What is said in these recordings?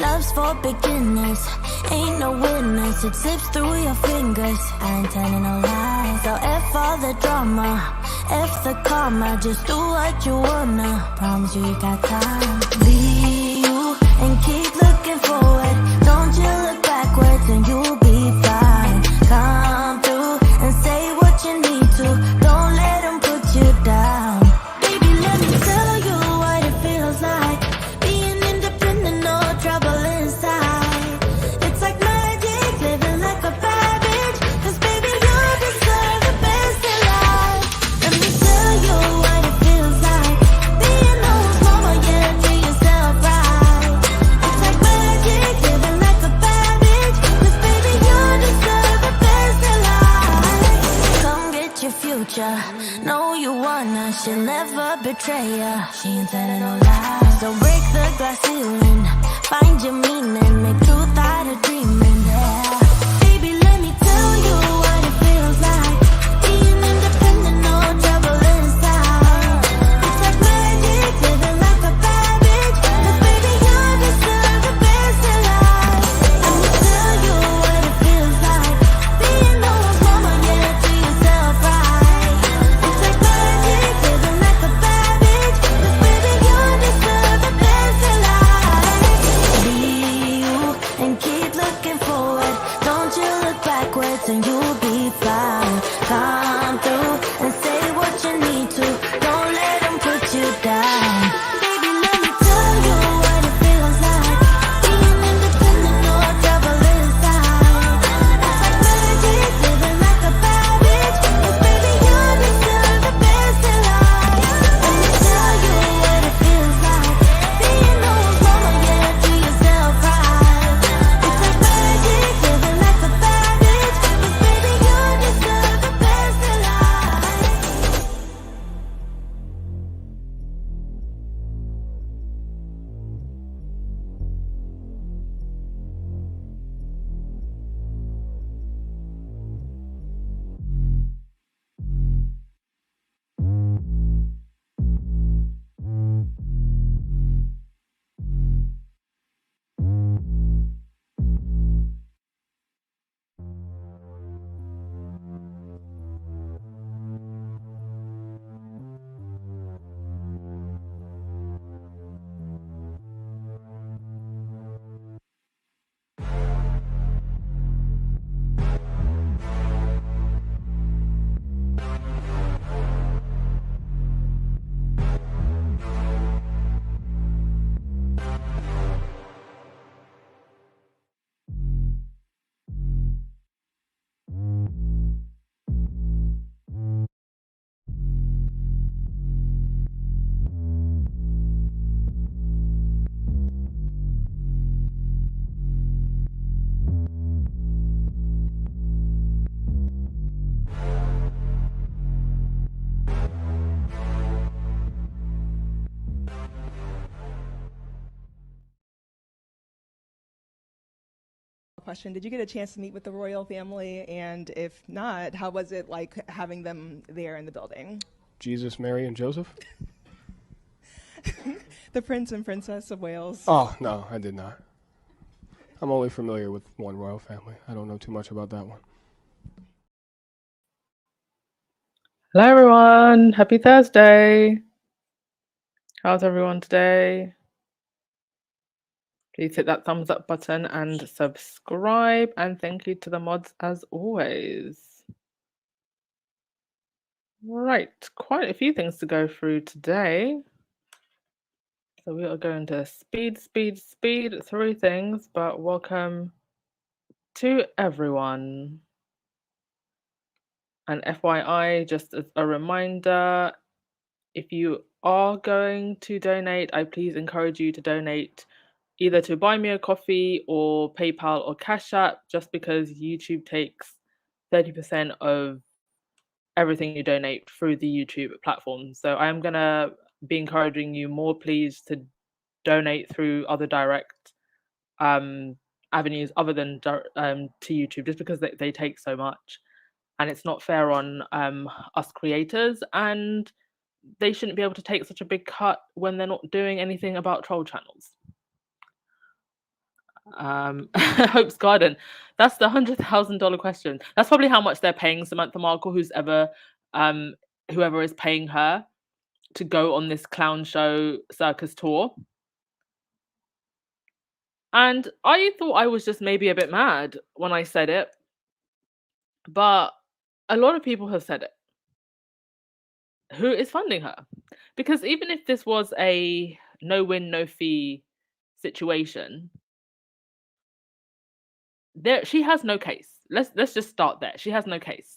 Love's for beginners, ain't no winners. It slips through your fingers, I ain't telling no lies. So F all the drama, F the karma. Just do what you wanna, promise you got time. Be you and keep looking forward. Don't you look backwards and you'll be fine. Come through and say what you need to. Don't let them put you down. Baby, let me tell you what it feels like. Being independent, no trouble inside. It's like magic, living like a bad bitch. 'Cause baby, you deserve the best in life. Let me tell you what it feels like. Being old mama, yeah, treat yourself right. It's like magic, living like a bad bitch. 'Cause baby, you deserve the best in life. Come get your future, know you wanna. She'll never betray ya, she ain't telling no lies. So break the glass ceiling, find your meaning, make truth out of dreaming, yeah. Baby, let me tell you what it feels like. Being independent, no trouble inside. It's like magic, living like a bad bitch. 'Cause baby, you deserve the best in life. Let me tell you what it feels like. Being old mama, yeah, treat yourself right. It's like magic, living like a bad bitch. 'Cause baby, you deserve the best in life. Be you and keep looking forward. Don't you look backwards and you'll be fine. Come through and say what you need to. Don't let them put you down. Baby, let me tell you what it feels like. Being independent, no trouble inside. It's like magic, living like a bad bitch. 'Cause baby, you deserve the best in life. Let me tell you what it feels like. Being old mama, yeah, treat yourself right. It's like magic, living like a bad bitch. 'Cause baby, you deserve the best in life. Question: did you get a chance to meet with the royal family? And if not, how was it like having them there in the building? Jesus, Mary, and Joseph? The Prince and Princess of Wales. Oh, no, I did not. I'm only familiar with one royal family. I don't know too much about that one. Hello everyone, happy Thursday. How's everyone today? Please hit that thumbs up button and subscribe, and thank you to the mods as always. Right, quite a few things to go through today. So we are going to speed through things, but welcome to everyone. And FYI, just as a reminder, if you are going to donate, I please encourage you to donate either to buy me a coffee or PayPal or Cash App, just because YouTube takes 30% of everything you donate through the YouTube platform. So I am going to be encouraging you more, please, to donate through other direct avenues other than to YouTube, just because they take so much. And it's not fair on us creators, and they shouldn't be able to take such a big cut when they're not doing anything about troll channels. Hope's Garden. That's the $100,000 question. That's probably how much they're paying Samantha Markle, whoever is paying her to go on this clown show circus tour. And I thought I was just maybe a bit mad when I said it, but a lot of people have said it. Who is funding her? Because even if this was a no win, no fee situation, she has no case. Let's just start there. She has no case.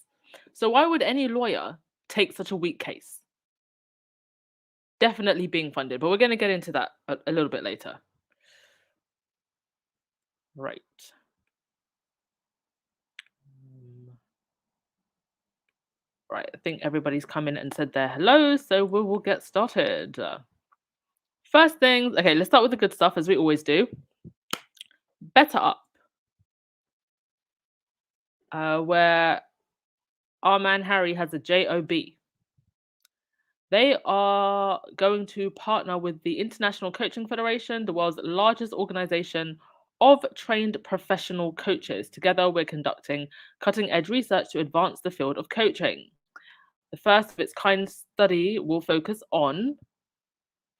So why would any lawyer take such a weak case? Definitely being funded, but we're going to get into that a little bit later. Right. Right, I think everybody's come in and said their hellos, so we will get started. First things, okay, let's start with the good stuff as we always do. Better Up, where our man Harry has a job. They are going to partner with the International Coaching Federation, the world's largest organization of trained professional coaches. Together, we're conducting cutting-edge research to advance the field of coaching. The first of its kind study will focus on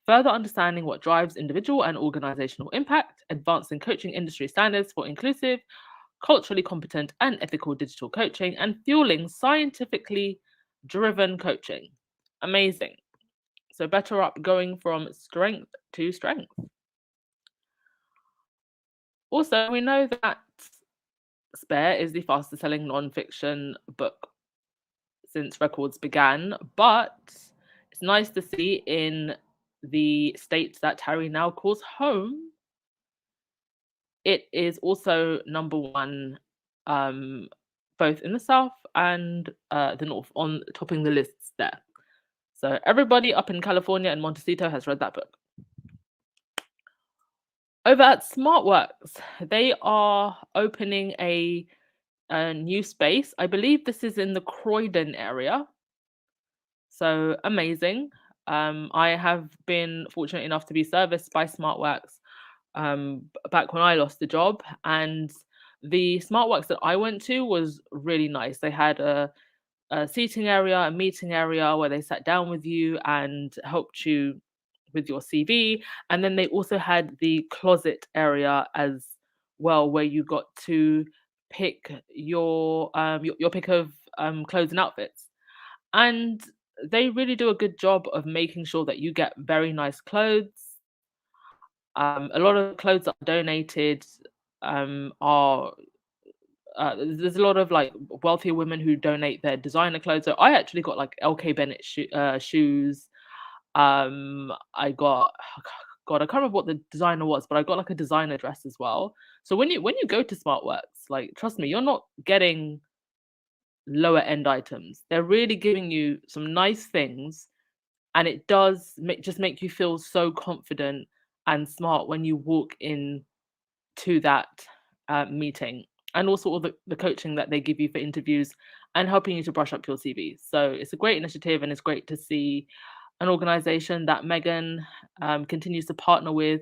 further understanding what drives individual and organizational impact, advancing coaching industry standards for inclusive, culturally competent, and ethical digital coaching, and fueling scientifically driven coaching. Amazing. So Better Up going from strength to strength. Also, we know that Spare is the fastest selling non-fiction book since records began, but it's nice to see in the states that Harry now calls home, it is also number one, both in the South and the North, on topping the lists there. So everybody up in California and Montecito has read that book. Over at SmartWorks, they are opening a new space. I believe this is in the Croydon area. So amazing. I have been fortunate enough to be serviced by SmartWorks back when I lost the job, and the SmartWorks that I went to was really nice. They had a seating area, a meeting area where they sat down with you and helped you with your CV, and then they also had the closet area as well, where you got to pick your pick of clothes and outfits, and they really do a good job of making sure that you get very nice clothes. A lot of clothes that are donated are there's a lot of like wealthier women who donate their designer clothes. So I actually got like LK Bennett shoes. I got God, I can't remember what the designer was, but I got like a designer dress as well. So when you go to SmartWorks, like trust me, you're not getting lower end items. They're really giving you some nice things, and it does just make you feel so confident and smart when you walk in to that meeting, and also all the coaching that they give you for interviews and helping you to brush up your CV. So it's a great initiative, and it's great to see an organization that Meghan continues to partner with,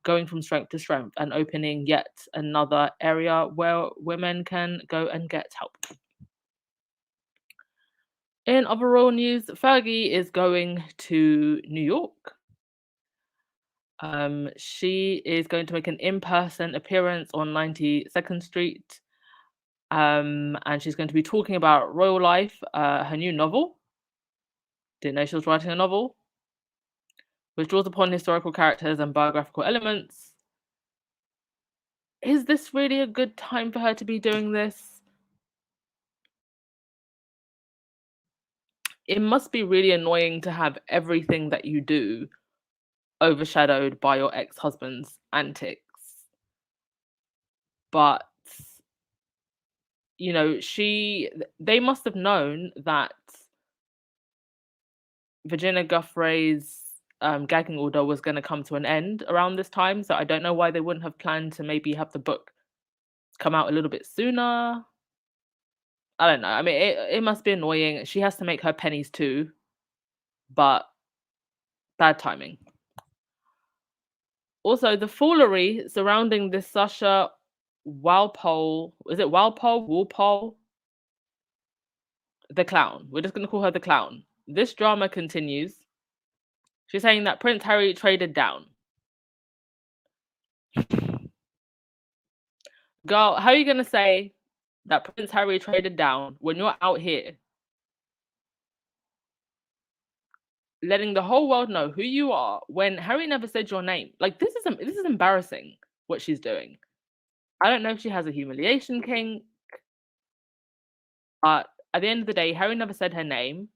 going from strength to strength and opening yet another area where women can go and get help. In other royal news, Fergie is going to New York. She is going to make an in-person appearance on 92nd Street. And she's going to be talking about royal life, her new novel. Didn't know she was writing a novel, which draws upon historical characters and biographical elements. Is this really a good time for her to be doing this? It must be really annoying to have everything that you do overshadowed by your ex-husband's antics. But you know, they must have known that Virginia Giuffre's gagging order was going to come to an end around this time. So I don't know why they wouldn't have planned to maybe have the book come out a little bit sooner. I don't know. I mean, it must be annoying. She has to make her pennies too, but bad timing. Also, the foolery surrounding this Sasha Walpole, is it Walpole? The clown. We're just going to call her the clown. This drama continues. She's saying that Prince Harry traded down. Girl, how are you going to say that Prince Harry traded down when you're out here letting the whole world know who you are when Harry never said your name? Like, this is embarrassing what she's doing. I don't know if she has a humiliation kink, but at the end of the day, Harry never said her name.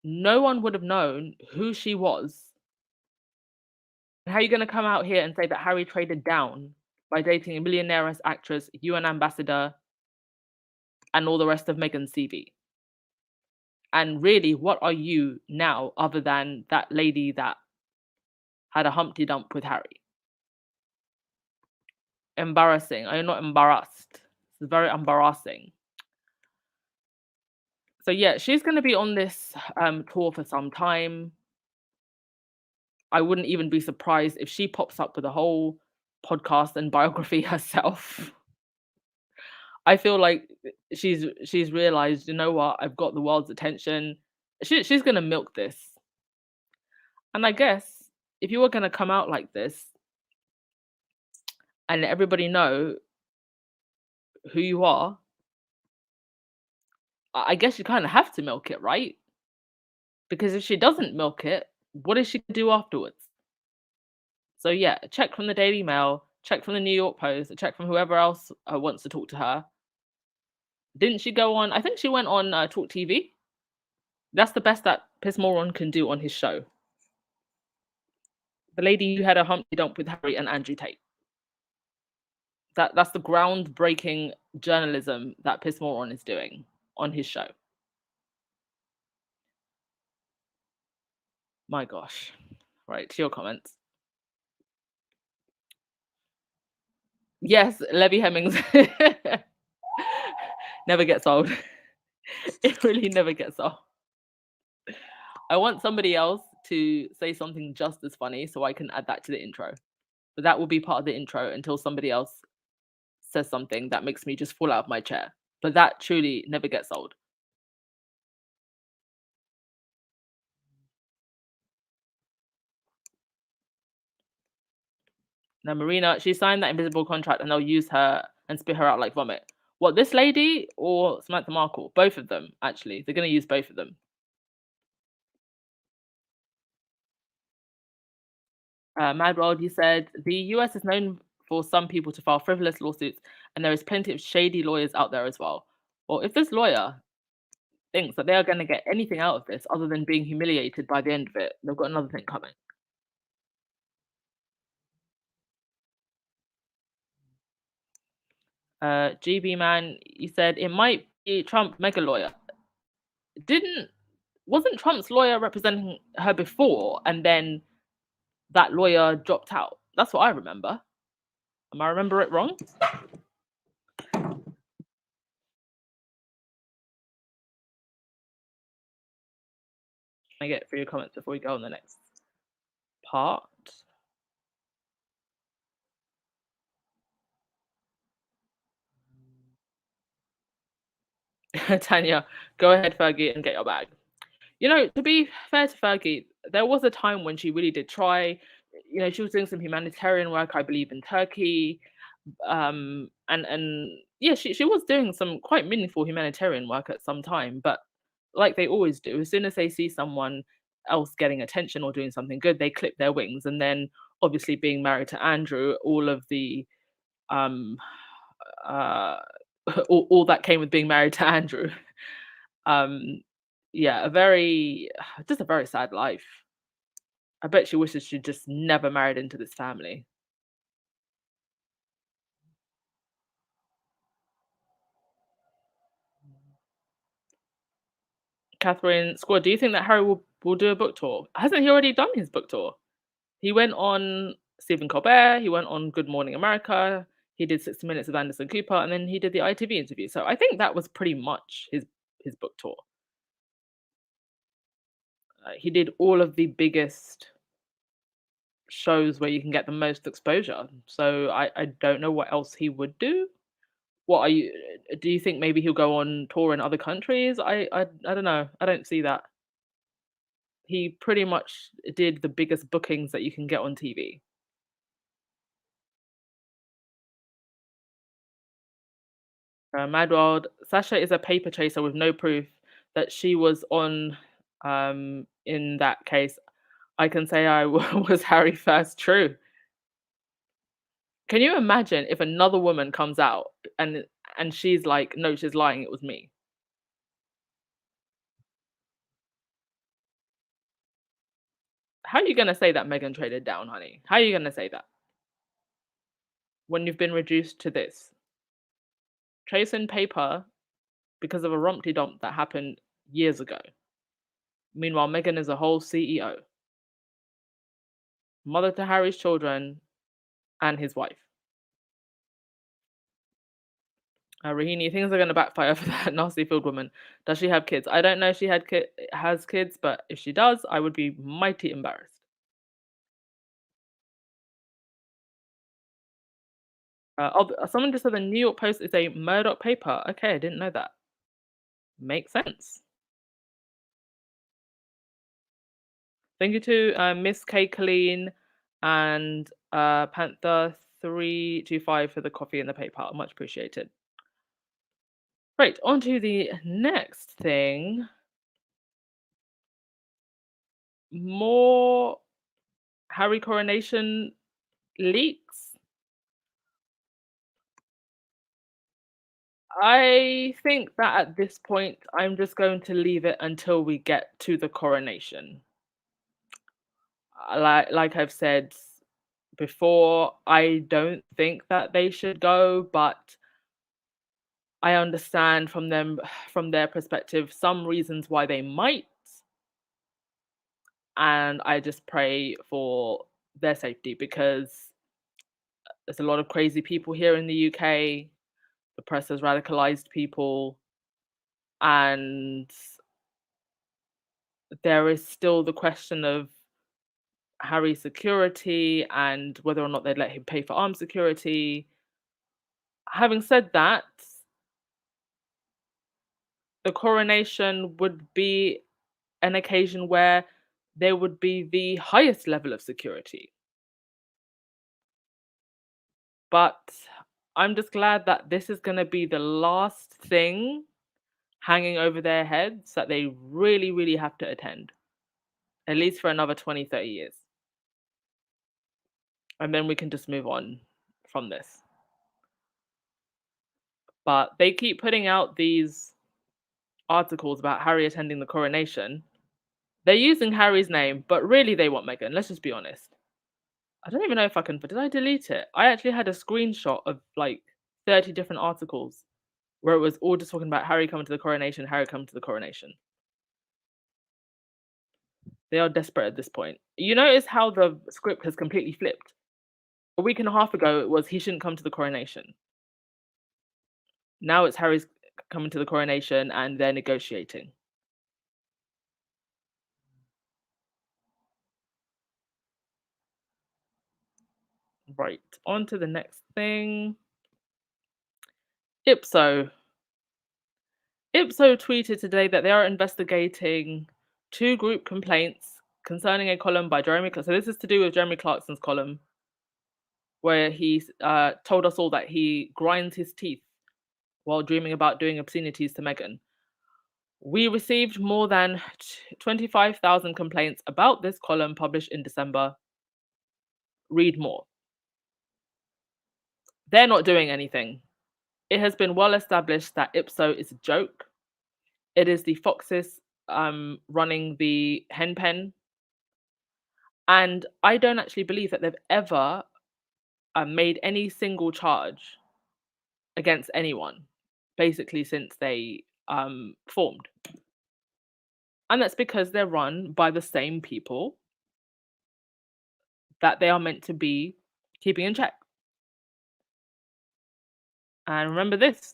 No one would have known who she was. How are you going to come out here and say that Harry traded down by dating a millionaire actress, UN ambassador, and all the rest of Meghan's CV? And really, what are you now other than that lady that had a Humpty Dump with Harry? Embarrassing. Are you not embarrassed? It's very embarrassing. So yeah, she's going to be on this tour for some time. I wouldn't even be surprised if she pops up with a whole podcast and biography herself. I feel like she's realized, you know what, I've got the world's attention. She's going to milk this. And I guess if you were going to come out like this and let everybody know who you are, I guess you kind of have to milk it, right? Because if she doesn't milk it, what is she going to do afterwards? So yeah, check from the Daily Mail, check from the New York Post, check from whoever else wants to talk to her. Didn't she go on? I think she went on Talk TV. That's the best that Piss Moron can do on his show. The lady who had a Humpty Dump with Harry and Andrew Tate. That's the groundbreaking journalism that Piss Moron is doing on his show. My gosh. Right, to your comments. Yes, Levy Hemmings never gets old. It really never gets old. I want somebody else to say something just as funny so I can add that to the intro. But that will be part of the intro until somebody else says something that makes me just fall out of my chair. But that truly never gets old. Now, Marina, she signed that invisible contract and they'll use her and spit her out like vomit. What, this lady or Samantha Markle? Both of them, actually. They're going to use both of them. Mad World, he said, the US is known for some people to file frivolous lawsuits, and there is plenty of shady lawyers out there as well. Well, if this lawyer thinks that they are going to get anything out of this other than being humiliated by the end of it, they've got another thing coming. GB man, you said it might be Trump mega lawyer. Wasn't Trump's lawyer representing her before and then that lawyer dropped out? That's what I remember. Am I remember it wrong? I get through your comments before we go on the next part. Tanya, go ahead, Fergie, and get your bag. You know, to be fair to Fergie, there was a time when she really did try. You know, she was doing some humanitarian work, I believe, in Turkey. And yeah, she was doing some quite meaningful humanitarian work at some time. But like they always do, as soon as they see someone else getting attention or doing something good, they clip their wings. And then obviously being married to Andrew, all of the all that came with being married to Andrew. Yeah, just a very sad life. I bet she wishes she'd just never married into this family. Catherine Squad, do you think that Harry will do a book tour? Hasn't he already done his book tour? He went on Stephen Colbert, he went on Good Morning America, he did 60 Minutes with Anderson Cooper, and then he did the ITV interview. So I think that was pretty much his book tour. He did all of the biggest shows where you can get the most exposure. So I don't know what else he would do. What are you? Do you think maybe he'll go on tour in other countries? I don't know. I don't see that. He pretty much did the biggest bookings that you can get on TV. Mad World, Sasha is a paper chaser with no proof that she was on in that case. I can say I was Harry first. True. Can you imagine if another woman comes out and she's like, no, she's lying, it was me. How are you gonna say that Meghan traded down, honey? How are you gonna say that when you've been reduced to this? Tracing paper because of a rumpty dump that happened years ago. Meanwhile, Meghan is a whole CEO, mother to Harry's children and his wife. Rahini, things are going to backfire for that nasty field woman. Does she have kids? I don't know if she has kids, but if she does, I would be mighty embarrassed. Someone just said the New York Post is a Murdoch paper. Okay, I didn't know that. Makes sense. Thank you to Miss K. Colleen and Panther 325 for the coffee and the PayPal. Much appreciated. Right, on to the next thing. More Harry coronation leaks. I think that at this point, I'm just going to leave it until we get to the coronation. Like I've said before, I don't think that they should go, but I understand from their perspective some reasons why they might, and I just pray for their safety because there's a lot of crazy people here in the UK. The press has radicalized people, and there is still the question of Harry's security and whether or not they'd let him pay for armed security. Having said that, the coronation would be an occasion where there would be the highest level of security. But I'm just glad that this is going to be the last thing hanging over their heads that they really, really have to attend, at least for another 20, 30 years. And then we can just move on from this. But they keep putting out these articles about Harry attending the coronation. They're using Harry's name, but really they want Meghan. Let's just be honest. I don't even know if I can, but did I delete it? I actually had a screenshot of like 30 different articles where it was all just talking about Harry coming to the coronation, Harry coming to the coronation. They are desperate at this point. You notice how the script has completely flipped. A week and a half ago, it was he shouldn't come to the coronation. Now it's Harry's coming to the coronation and they're negotiating. Right, on to the next thing. Ipso tweeted today that they are investigating 2 group complaints concerning a column by Jeremy Clarkson. So this is to do with Jeremy Clarkson's column, where he told us all that he grinds his teeth while dreaming about doing obscenities to Meghan. We received more than 25,000 complaints about this column published in December. Read more. They're not doing anything. It has been well established that Ipso is a joke. It is the Foxes running the hen pen. And I don't actually believe that they've ever made any single charge against anyone, basically since they formed. And that's because they're run by the same people that they are meant to be keeping in check. And remember this.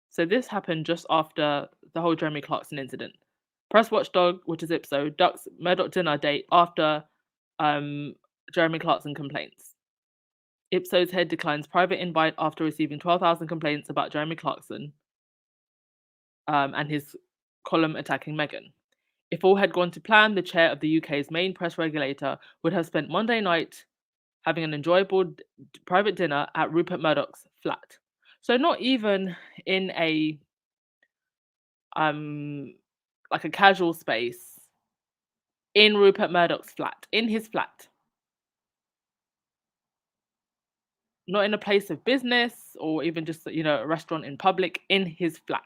So this happened just after the whole Jeremy Clarkson incident. Press watchdog, which is Ipso, ducks Murdoch dinner date after Jeremy Clarkson complaints. Ipso's head declines private invite after receiving 12,000 complaints about Jeremy Clarkson and his column attacking Meghan. If all had gone to plan, the chair of the UK's main press regulator would have spent Monday night having an enjoyable private dinner at Rupert Murdoch's flat. So not even in a like a casual space, in Rupert Murdoch's flat, in his flat. Not in a place of business or even just, a restaurant in public, in his flat.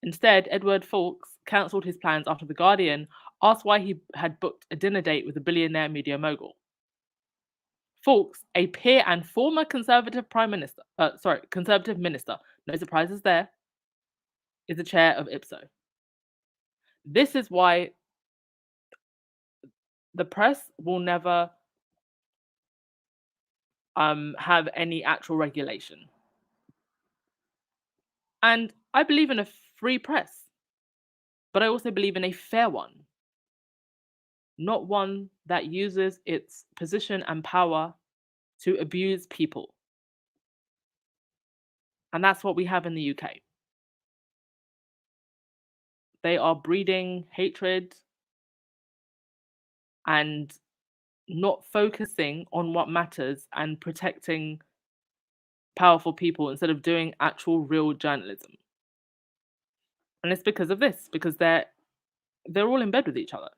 Instead, Edward Fawkes cancelled his plans after The Guardian asked why he had booked a dinner date with a billionaire media mogul. Fawkes, a peer and former Conservative Conservative minister, no surprises there, is the chair of Ipso. This is why the press will never have any actual regulation. And I believe in a free press, but I also believe in a fair one, not one that uses its position and power to abuse people. And that's what we have in the UK. They are breeding hatred and not focusing on what matters and protecting powerful people instead of doing actual real journalism. And it's because of this, because they're all in bed with each other.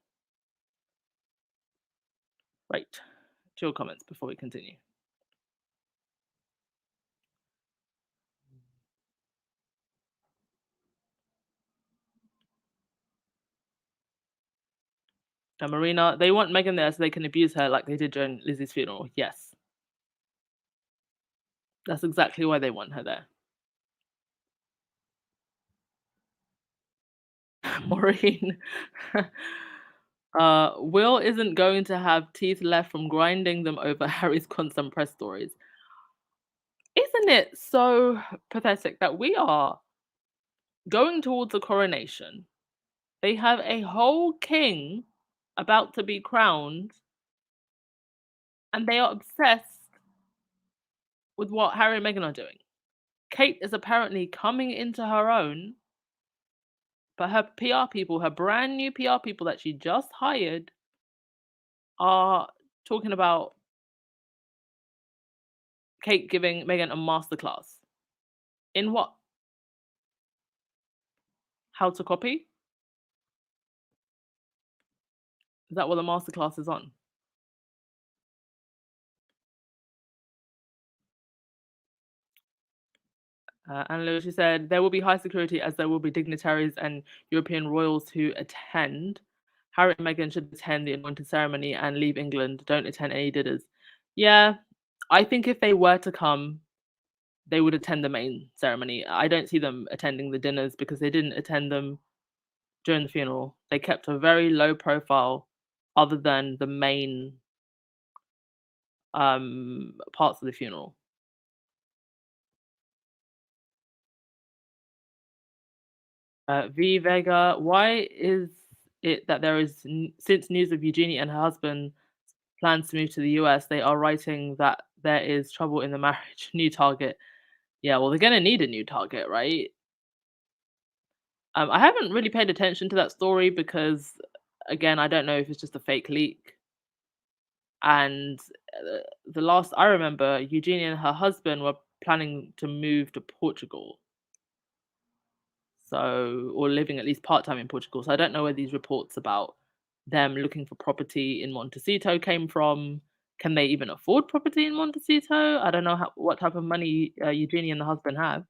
Right. To your comments before we continue. Marina, they want Meghan there so they can abuse her like they did during Lizzie's funeral. Yes. That's exactly why they want her there. Maureen. Will isn't going to have teeth left from grinding them over Harry's constant press stories. Isn't it so pathetic that we are going towards a coronation? They have a whole king about to be crowned, and they are obsessed with what Harry and Meghan are doing. Kate is apparently coming into her own, but her PR people, her brand new PR people that she just hired, are talking about Kate giving Meghan a masterclass. In what? How to copy? Is that what the masterclass is on? Anna Lewis, she said, there will be high security as there will be dignitaries and European royals who attend. Harry and Meghan should attend the anointed ceremony and leave England. Don't attend any dinners. Yeah, I think if they were to come, they would attend the main ceremony. I don't see them attending the dinners because they didn't attend them during the funeral. They kept a very low profile other than the main parts of the funeral. V Vega, why is it that there is, since news of Eugenie and her husband plans to move to the US, they are writing that there is trouble in the marriage? New target. Yeah, well, they're going to need a new target, right? I haven't really paid attention to that story because, again, I don't know if it's just a fake leak. And the last I remember, Eugenie and her husband were planning to move to Portugal. So, or living at least part-time in Portugal. So I don't know where these reports about them looking for property in Montecito came from. Can they even afford property in Montecito? I don't know what type of money Eugenie and the husband have.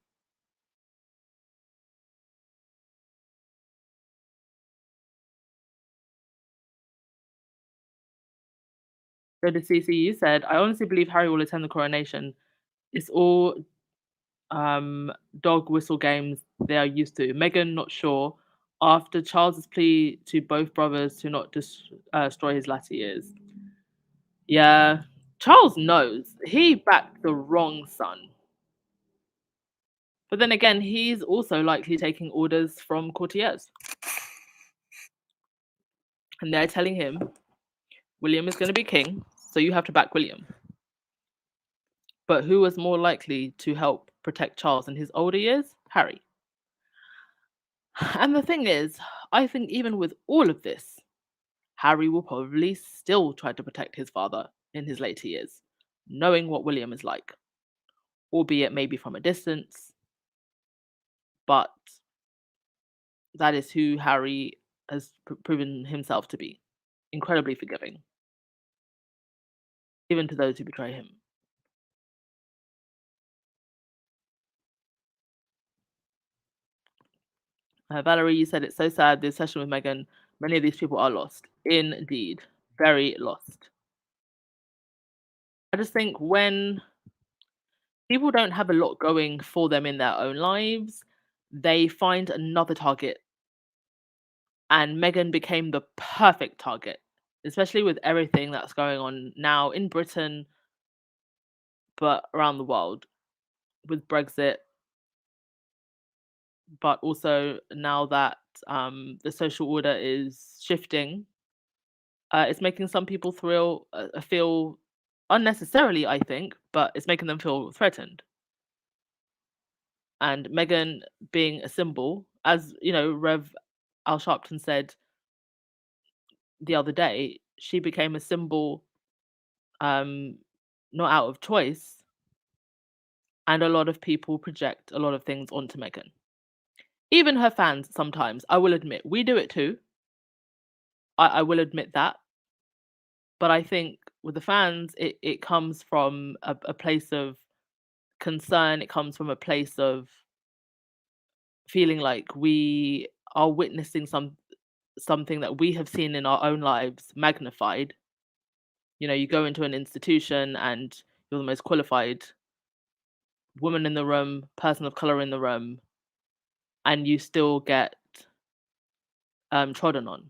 So the CCU said, I honestly believe Harry will attend the coronation. It's all dog whistle games they are used to. Meghan, not sure. After Charles's plea to both brothers to not destroy his latter years. Yeah, Charles knows. He backed the wrong son. But then again, he's also likely taking orders from courtiers. And they're telling him William is going to be king, so you have to back William. But who was more likely to help protect Charles in his older years? Harry. And the thing is, I think even with all of this, Harry will probably still try to protect his father in his later years, knowing what William is like, albeit maybe from a distance. But that is who Harry has proven himself to be, incredibly forgiving, even to those who betray him. Valerie, you said it's so sad, this session with Meghan. Many of these people are lost. Indeed. Very lost. I just think when people don't have a lot going for them in their own lives, they find another target. And Meghan became the perfect target, especially with everything that's going on now in Britain, but around the world with Brexit. But also now that the social order is shifting, it's making some people feel unnecessarily, I think, but it's making them feel threatened. And Meghan being a symbol, as you know, Rev Al Sharpton said the other day, she became a symbol, not out of choice. And a lot of people project a lot of things onto Meghan. Even her fans sometimes, I will admit, we do it too. I will admit that. But I think with the fans, it comes from a place of concern. It comes from a place of feeling like we are witnessing something that we have seen in our own lives magnified. You know, you go into an institution and you're the most qualified woman in the room, person of color in the room, and you still get trodden on.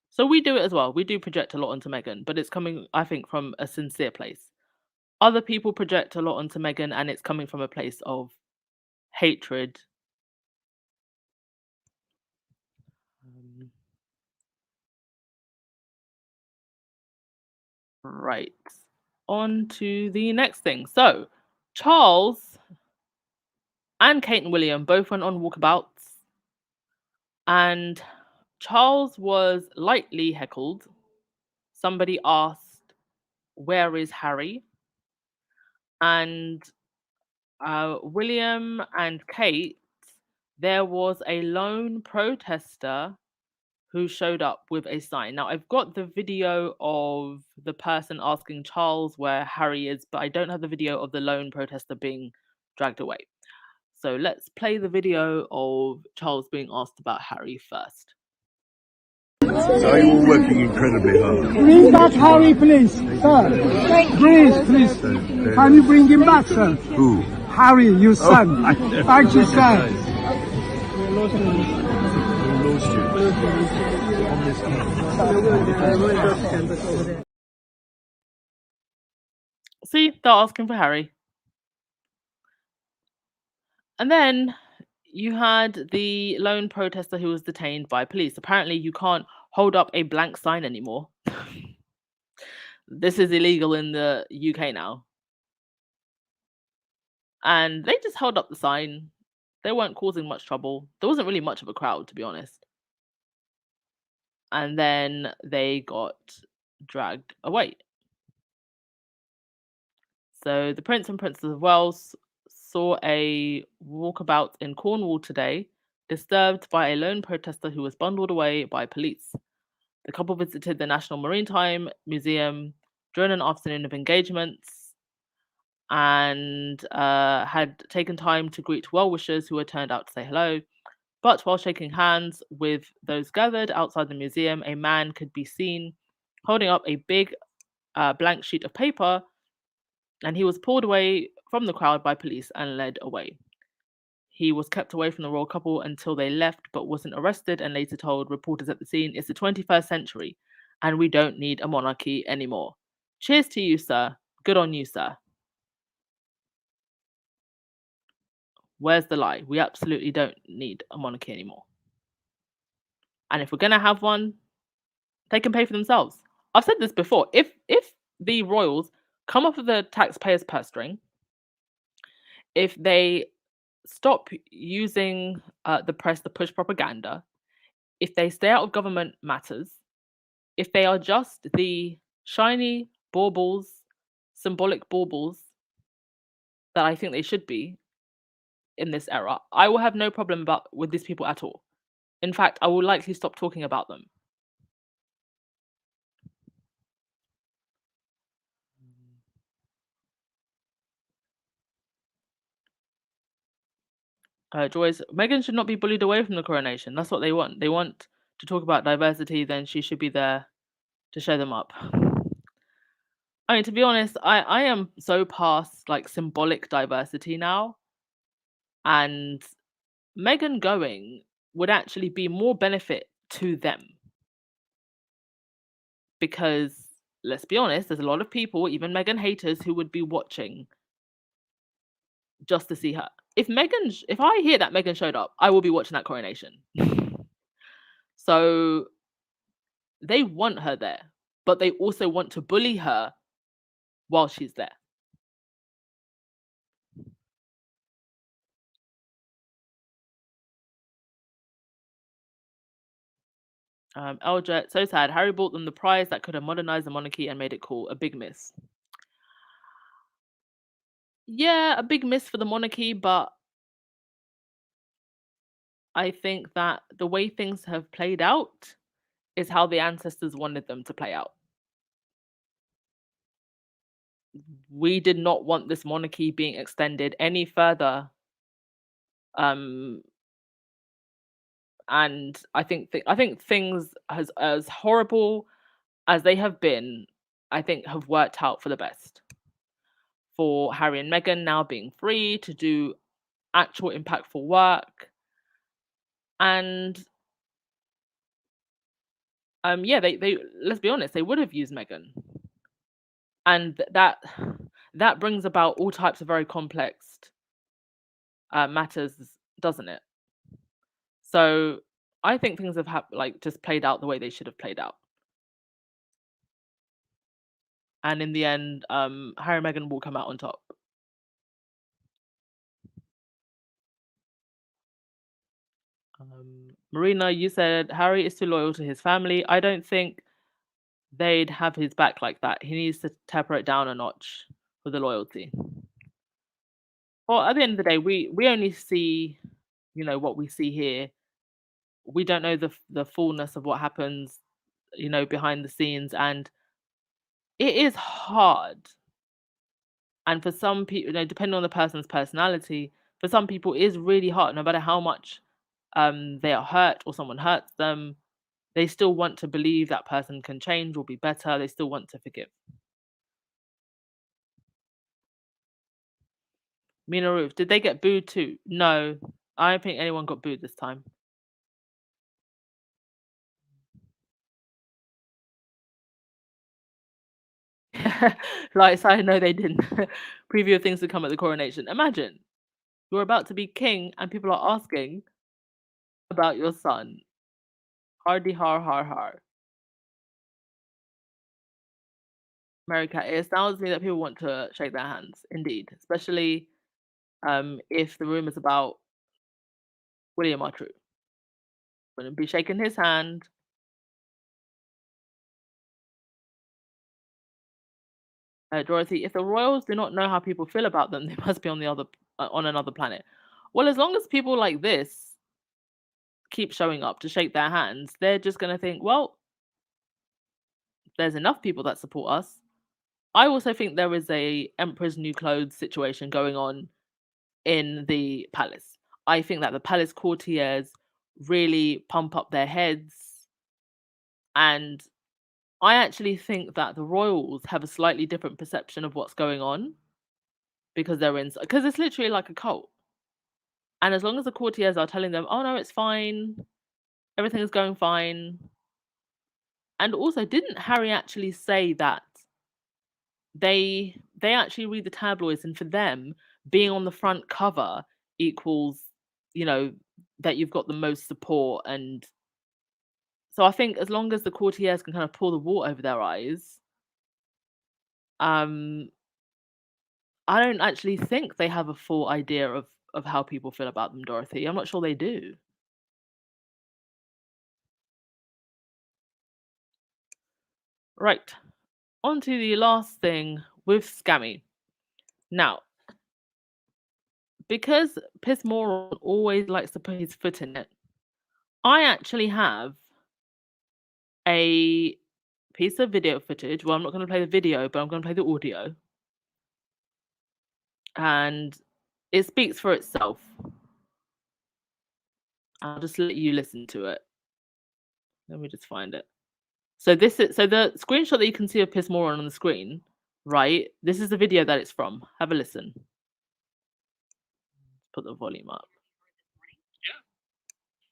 So we do it as well. We do project a lot onto Meghan, but it's coming, I think, from a sincere place. Other people project a lot onto Meghan, and it's coming from a place of hatred. Right. On to the next thing. So, Charles and Kate and William both went on walkabouts, and Charles was lightly heckled. Somebody asked, "Where is Harry?" And William and Kate, there was a lone protester who showed up with a sign. Now, I've got the video of the person asking Charles where Harry is, but I don't have the video of the lone protester being dragged away. So let's play the video of Charles being asked about Harry first. So you're working incredibly hard. Bring back Harry, please, sir. Please. Can you bring him back, sir? Who? Harry, your son. Thank you, sir. We lost you. On this case. See, they're asking for Harry. And then you had the lone protester who was detained by police. Apparently, you can't hold up a blank sign anymore. This is illegal in the UK now. And they just held up the sign. They weren't causing much trouble. There wasn't really much of a crowd, to be honest. And then they got dragged away. So the Prince and Princess of Wales saw a walkabout in Cornwall today, disturbed by a lone protester who was bundled away by police. The couple visited the National Maritime Museum during an afternoon of engagements and had taken time to greet well-wishers who had turned out to say hello. But while shaking hands with those gathered outside the museum, a man could be seen holding up a big blank sheet of paper, and he was pulled away from the crowd by police and led away. He was kept away from the royal couple until they left, but wasn't arrested, and later told reporters at the scene, "It's the 21st century, and we don't need a monarchy anymore. Cheers to you, sir. Good on you, sir." Where's the lie? We absolutely don't need a monarchy anymore. And if we're going to have one, they can pay for themselves. I've said this before. If the royals come off of the taxpayers' purse string, if they stop using the press to push propaganda, if they stay out of government matters, if they are just the shiny baubles, symbolic baubles that I think they should be in this era, I will have no problem with these people at all. In fact, I will likely stop talking about them. Joyce, Meghan should not be bullied away from the coronation. That's what they want. They want to talk about diversity, then she should be there to show them up. I mean, to be honest, I am so past like symbolic diversity now. And Meghan going would actually be more benefit to them. Because let's be honest, there's a lot of people, even Meghan haters, who would be watching just to see her. If I hear that Meghan showed up, I will be watching that coronation. So they want her there, but they also want to bully her while she's there. Eljet, so sad. Harry bought them the prize that could have modernized the monarchy and made it cool. A big miss. Yeah, a big miss for the monarchy, but I think that the way things have played out is how the ancestors wanted them to play out. We did not want this monarchy being extended any further. And I think things as horrible as they have been, I think have worked out for the best. For Harry and Meghan now being free to do actual impactful work. And yeah, they let's be honest, they would have used Meghan. And that brings about all types of very complex matters, doesn't it? So I think things have just played out the way they should have played out. And in the end, Harry and Meghan will come out on top. Marina, you said Harry is too loyal to his family. I don't think they'd have his back like that. He needs to taper it down a notch with the loyalty. Well, at the end of the day, we only see, what we see here. We don't know the fullness of what happens, behind the scenes, and it is hard. And for some people, depending on the person's personality, for some people it is really hard, no matter how much they are hurt or someone hurts them, they still want to believe that person can change or be better. They still want to forgive. Mina Roof, did they get booed too? No, I don't think anyone got booed this time. Like, so I know they didn't. Preview of things to come at the coronation. Imagine you're about to be king and people are asking about your son. Hardy har har har. America, it astounds me that people want to shake their hands. Indeed, especially if the rumors about William are true. Wouldn't be shaking his hand. Dorothy, if the royals do not know how people feel about them, they must be on another planet. Well, as long as people like this keep showing up to shake their hands, they're just going to think, well, there's enough people that support us. I also think there is a Emperor's New Clothes situation going on in the palace. I think that the palace courtiers really pump up their heads, and I actually think that the royals have a slightly different perception of what's going on because it's literally like a cult. And as long as the courtiers are telling them, oh no, it's fine, everything is going fine. And also, didn't Harry actually say that they actually read the tabloids, and for them, being on the front cover equals, that you've got the most support and So I think as long as the courtiers can kind of pull the wool over their eyes, I don't actually think they have a full idea of how people feel about them, Dorothy. I'm not sure they do. Right. On to the last thing with Scammy. Now, because Piss Moron always likes to put his foot in it, I actually have a piece of video footage. Well, I'm not going to play the video, but I'm going to play the audio. And it speaks for itself. I'll just let you listen to it. Let me just find it. So the screenshot that you can see of Piss Moron on the screen, right? This is the video that it's from. Have a listen. Put the volume up.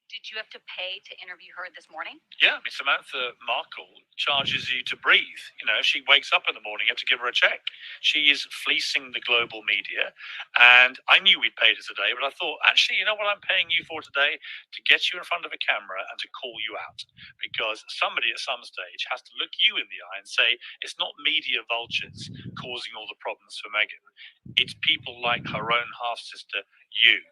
Did you have to pay to interview her this morning? Yeah, I mean, Samantha Markle charges you to breathe. You know, she wakes up in the morning, you have to give her a check. She is fleecing the global media. And I knew we'd paid her today, but I thought, actually, you know what I'm paying you for today? To get you in front of a camera and to call you out. Because somebody at some stage has to look you in the eye and say, it's not media vultures causing all the problems for Meghan. It's people like her own half-sister, you.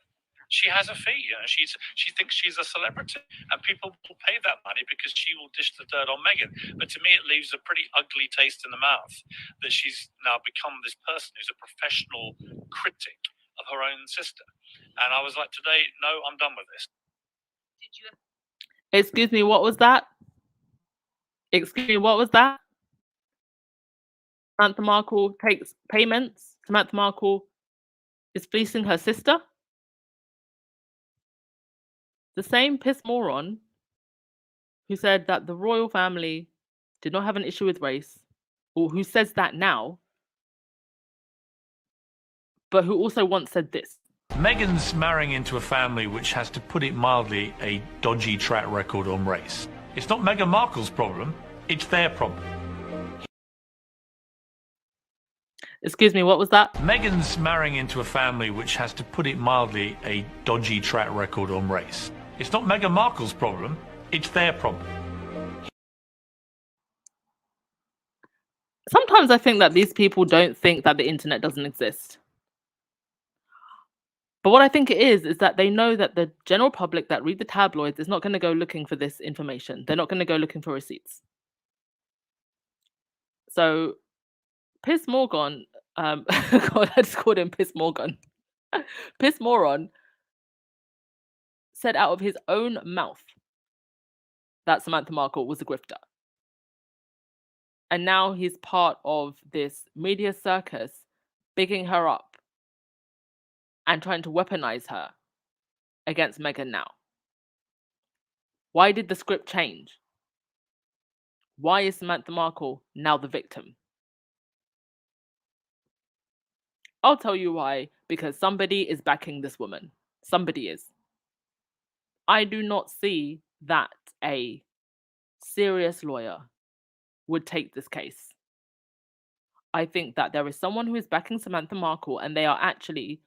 She has a fee, you know, she thinks she's a celebrity, and people will pay that money because she will dish the dirt on Meghan. But to me, it leaves a pretty ugly taste in the mouth that she's now become this person who's a professional critic of her own sister. And I was like, today, no, I'm done with this. Did you have Excuse me, what was that? Excuse me, what was that? Samantha Markle takes payments. Samantha Markle is fleecing her sister. The same Piss Moron who said that the royal family did not have an issue with race, or who says that now, but who also once said this. Meghan's marrying into a family which has, to put it mildly, a dodgy track record on race. It's not Meghan Markle's problem, it's their problem. Excuse me, what was that? Meghan's marrying into a family which has, to put it mildly, a dodgy track record on race. It's not Meghan Markle's problem, it's their problem. Sometimes I think that these people don't think that the internet doesn't exist. But what I think it is that they know that the general public that read the tabloids is not going to go looking for this information. They're not going to go looking for receipts. So, Piss Morgan, God, I just called him Piss Morgan. Piss Moron said out of his own mouth that Samantha Markle was a grifter. And now he's part of this media circus, bigging her up and trying to weaponize her against Meghan now. Why did the script change? Why is Samantha Markle now the victim? I'll tell you why. Because somebody is backing this woman. Somebody is. I do not see that a serious lawyer would take this case. I think that there is someone who is backing Samantha Markle, and they are actually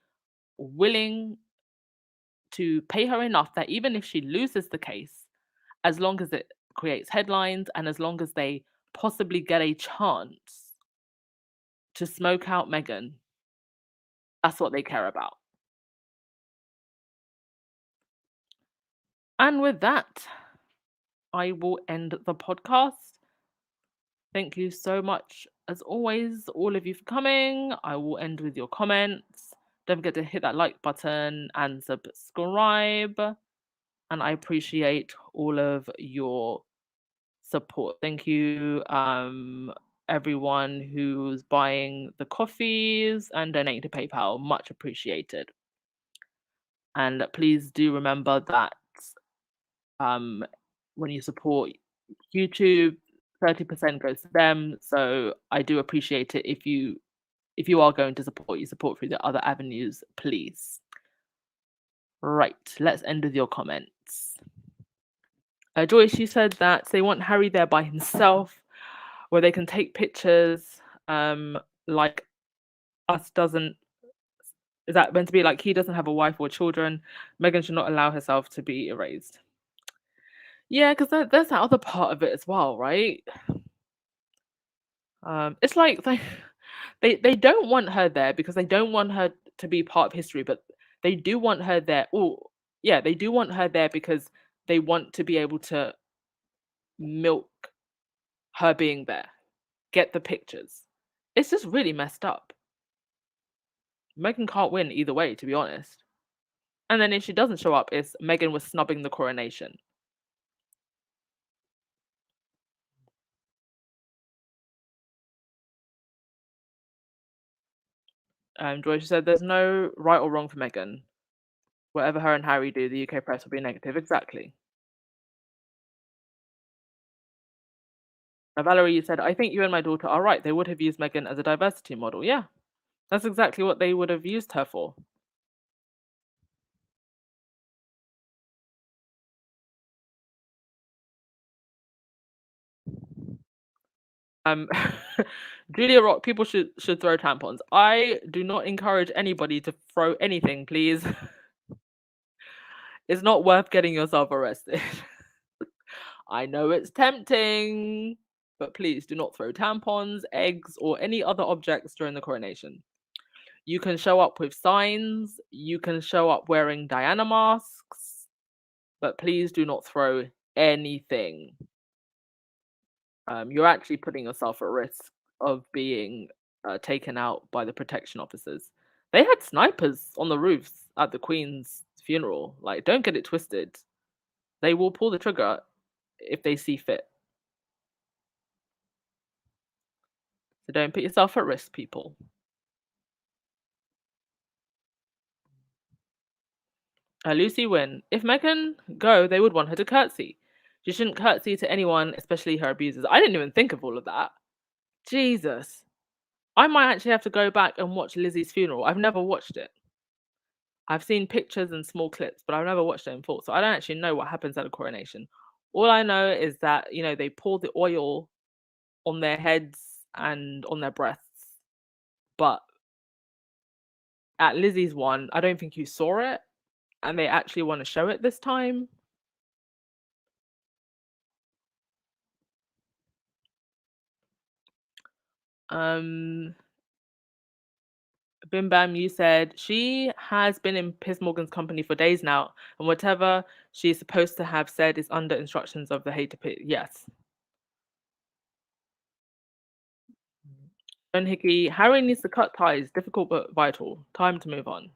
willing to pay her enough that even if she loses the case, as long as it creates headlines and as long as they possibly get a chance to smoke out Meghan, that's what they care about. And with that, I will end the podcast. Thank you so much, as always, all of you for coming. I will end with your comments. Don't forget to hit that like button and subscribe. And I appreciate all of your support. Thank you, everyone who's buying the coffees and donating to PayPal. Much appreciated. And please do remember that when you support YouTube, 30% goes to them. So I do appreciate it if you are going to support, you support through the other avenues, please. Right, let's end with your comments. Joyce, you said that they want Harry there by himself, where they can take pictures like us doesn't. Is that meant to be like he doesn't have a wife or children? Meghan should not allow herself to be erased. Yeah, because there's that other part of it as well, right? It's like they don't want her there because they don't want her to be part of history, but they do want her there. Oh, yeah, they do want her there because they want to be able to milk her being there, get the pictures. It's just really messed up. Meghan can't win either way, to be honest. And then if she doesn't show up, it's Meghan was snubbing the coronation. George said there's no right or wrong for Meghan. Whatever her and Harry do, the UK press will be negative. Exactly. Valerie, you said, I think you and my daughter are right. They would have used Meghan as a diversity model. Yeah, that's exactly what they would have used her for. Julia Rock, people should throw tampons. I do not encourage anybody to throw anything, please. It's not worth getting yourself arrested. I know it's tempting, but please do not throw tampons, eggs, or any other objects during the coronation. You can show up with signs, you can show up wearing Diana masks, but please do not throw anything. You're actually putting yourself at risk of being taken out by the protection officers. They had snipers on the roofs at the Queen's funeral. Like, don't get it twisted. They will pull the trigger if they see fit. So don't put yourself at risk, people. Lucy Wynn. If Meghan go, they would want her to curtsy. She shouldn't curtsy to anyone, especially her abusers. I didn't even think of all of that. Jesus. I might actually have to go back and watch Lizzie's funeral. I've never watched it. I've seen pictures and small clips, but I've never watched it in full. So I don't actually know what happens at a coronation. All I know is that, they pour the oil on their heads and on their breasts. But at Lizzie's one, I don't think you saw it. And they actually want to show it this time. Bim Bam, you said she has been in Piers Morgan's company for days now, and whatever she's supposed to have said is under instructions of the hater pit. Yes. John Hickey, Harry needs to cut ties. Difficult but vital. Time to move on.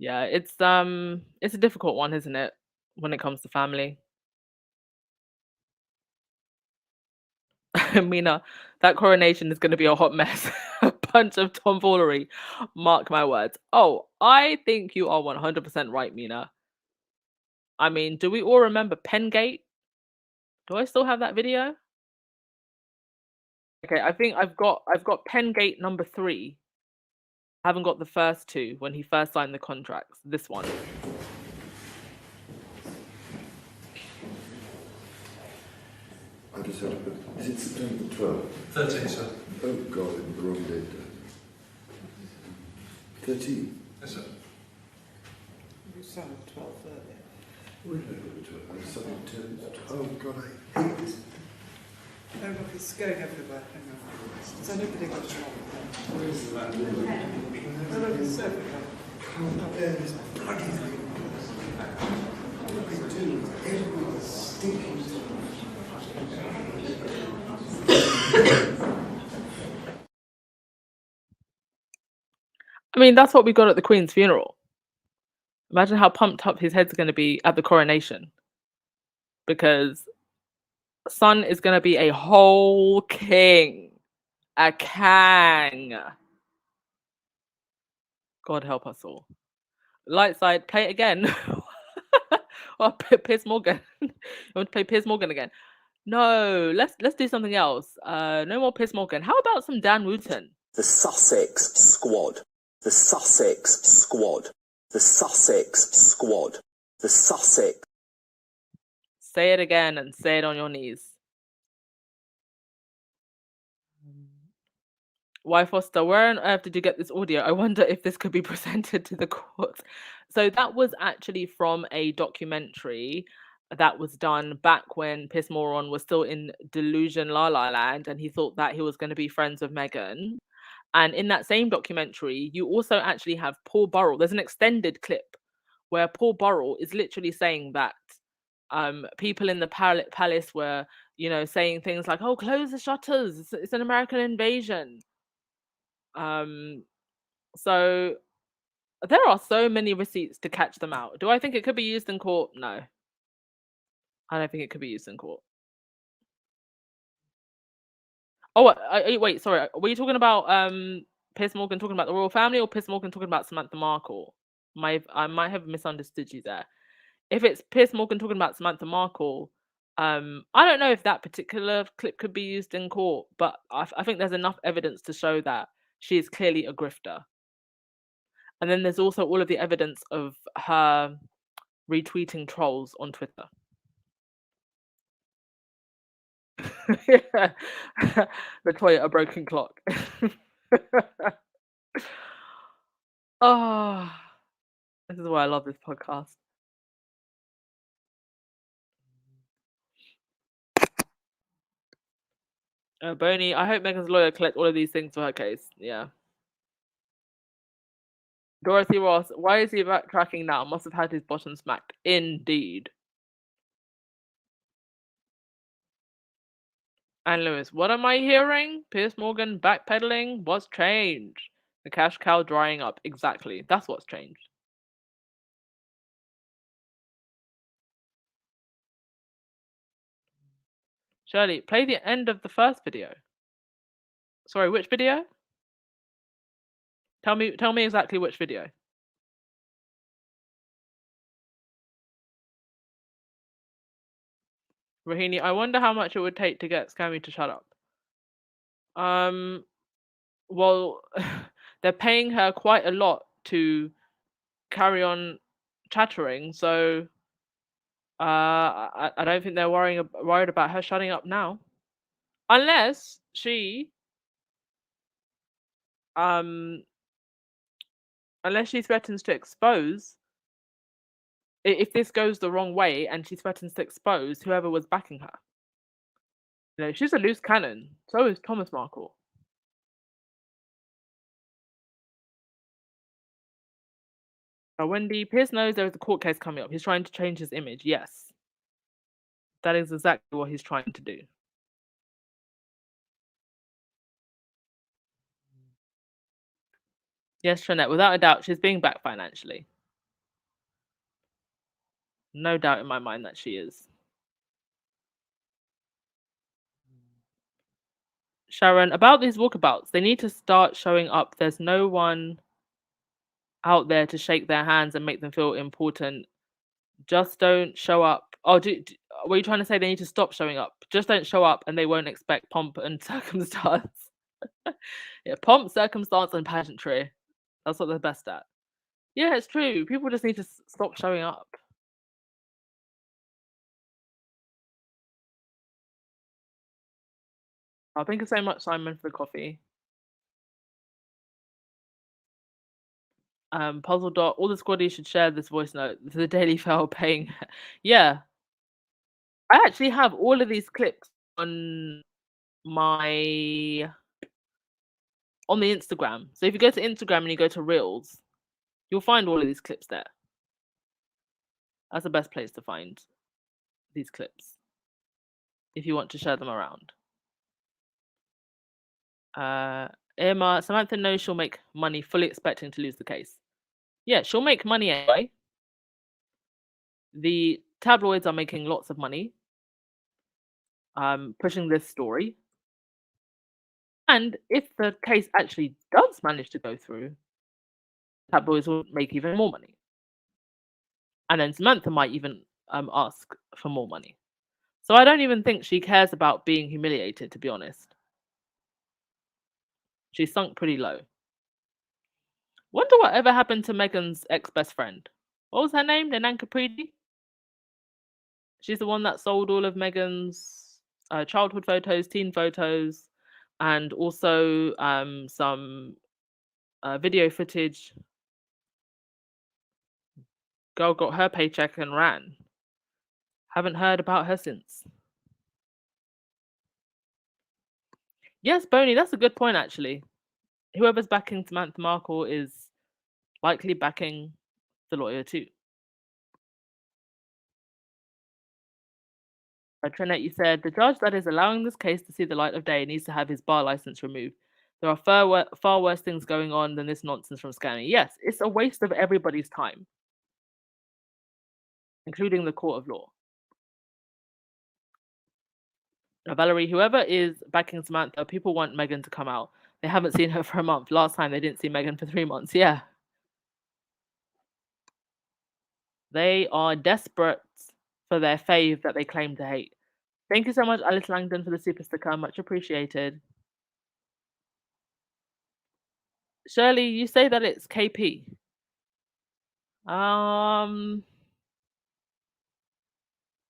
Yeah, it's a difficult one, isn't it? When it comes to family. Mina, that coronation is going to be a hot mess. A bunch of tomfoolery. Mark my words. Oh, I think you are 100% right, Mina. I mean, do we all remember Pengate? Do I still have that video? Okay, I think I've got Pengate number 3. I haven't got the first 2 when he first signed the contracts. This one. I just had to put, is it September 12th? 13, sir. Oh God, the wrong date. 13? Yes, sir. You signed 12 earlier. Where did I put the 12th? I signed 10. Oh God, I hate this. Oh look, it's going everywhere. Hang on. Has anybody got it on? Where is that? Oh look, it's everywhere. Can't bear this bloody thing. What do they do? Everyone's stinking. I mean, that's what we got at the Queen's funeral. Imagine how pumped up his head's going to be at the coronation. Because Son is going to be a whole king. A kang. God help us all. Light side, play it again. Or Piers Morgan. You want to play Piers Morgan again? No, let's do something else. No more Piers Morgan. How about some Dan Wooten? The Sussex Squad. The Sussex Squad. The Sussex Squad. The Sussex. Say it again and say it on your knees. Why Foster, where on earth did you get this audio? I wonder if this could be presented to the courts. So that was actually from a documentary that was done back when Piers Moron was still in Delusion La La Land, and he thought that he was going to be friends with Meghan. And in that same documentary, you also actually have Paul Burrell. There's an extended clip where Paul Burrell is literally saying that people in the palace were, saying things like, "Oh, close the shutters. It's an American invasion." So there are so many receipts to catch them out. Do I think it could be used in court? No. I don't think it could be used in court. Oh, wait, sorry. Were you talking about Piers Morgan talking about the royal family, or Piers Morgan talking about Samantha Markle? I might have misunderstood you there. If it's Piers Morgan talking about Samantha Markle, I don't know if that particular clip could be used in court, but I think there's enough evidence to show that she is clearly a grifter. And then there's also all of the evidence of her retweeting trolls on Twitter. Latoya, a broken clock. Oh, this is why I love this podcast. Boney, I hope Meghan's lawyer collect all of these things for her case. Yeah. Dorothy Ross, why is he backtracking now? Must have had his bottom smacked. Indeed. And Lewis, what am I hearing? Piers Morgan backpedaling? What's changed? The cash cow drying up. Exactly. That's what's changed. Shirley, play the end of the first video. Sorry, which video? Tell me exactly which video. Rahini, I wonder how much it would take to get Scammy to shut up. Well, they're paying her quite a lot to carry on chattering, so I don't think they're worried about her shutting up now, unless she threatens to expose. If this goes the wrong way and she threatens to expose whoever was backing her, she's a loose cannon. So is Thomas Markle. Wendy, Piers knows there is a court case coming up. He's trying to change his image. Yes. That is exactly what he's trying to do. Yes, Trinette, without a doubt, she's being backed financially. No doubt in my mind that she is. Sharon, about these walkabouts, they need to start showing up. There's no one out there to shake their hands and make them feel important. Just don't show up. Oh, were you trying to say they need to stop showing up? Just don't show up and they won't expect pomp and circumstance. Yeah, pomp, circumstance, and pageantry. That's what they're best at. Yeah, it's true. People just need to stop showing up. Oh, thank you so much, Simon, for the coffee. Puzzle Dot, all the squaddies should share this voice note. The Daily Fail paying. Yeah. I actually have all of these clips on the Instagram. So if you go to Instagram and you go to Reels, you'll find all of these clips there. That's the best place to find these clips if you want to share them around. Irma, Samantha knows she'll make money, fully expecting to lose the case. Yeah, she'll make money anyway. The tabloids are making lots of money pushing this story. And if the case actually does manage to go through, tabloids will make even more money. And then Samantha might even ask for more money. So I don't even think she cares about being humiliated, to be honest. She's sunk pretty low. Wonder whatever happened to Meghan's ex-best friend. What was her name? Nananka Preedy? She's the one that sold all of Meghan's childhood photos, teen photos, and also some video footage. Girl got her paycheck and ran. Haven't heard about her since. Yes, Boney, that's a good point, actually. Whoever's backing Samantha Markle is likely backing the lawyer too. Trinette, you said, the judge that is allowing this case to see the light of day needs to have his bar license removed. There are far worse things going on than this nonsense from scamming. Yes, it's a waste of everybody's time, including the court of law. Now, Valerie, whoever is backing Samantha, people want Meghan to come out. They haven't seen her for a month. Last time they didn't see Meghan for 3 months. Yeah. They are desperate for their fave that they claim to hate. Thank you so much, Alice Langdon, for the super sticker. Much appreciated. Shirley, you say that it's KP.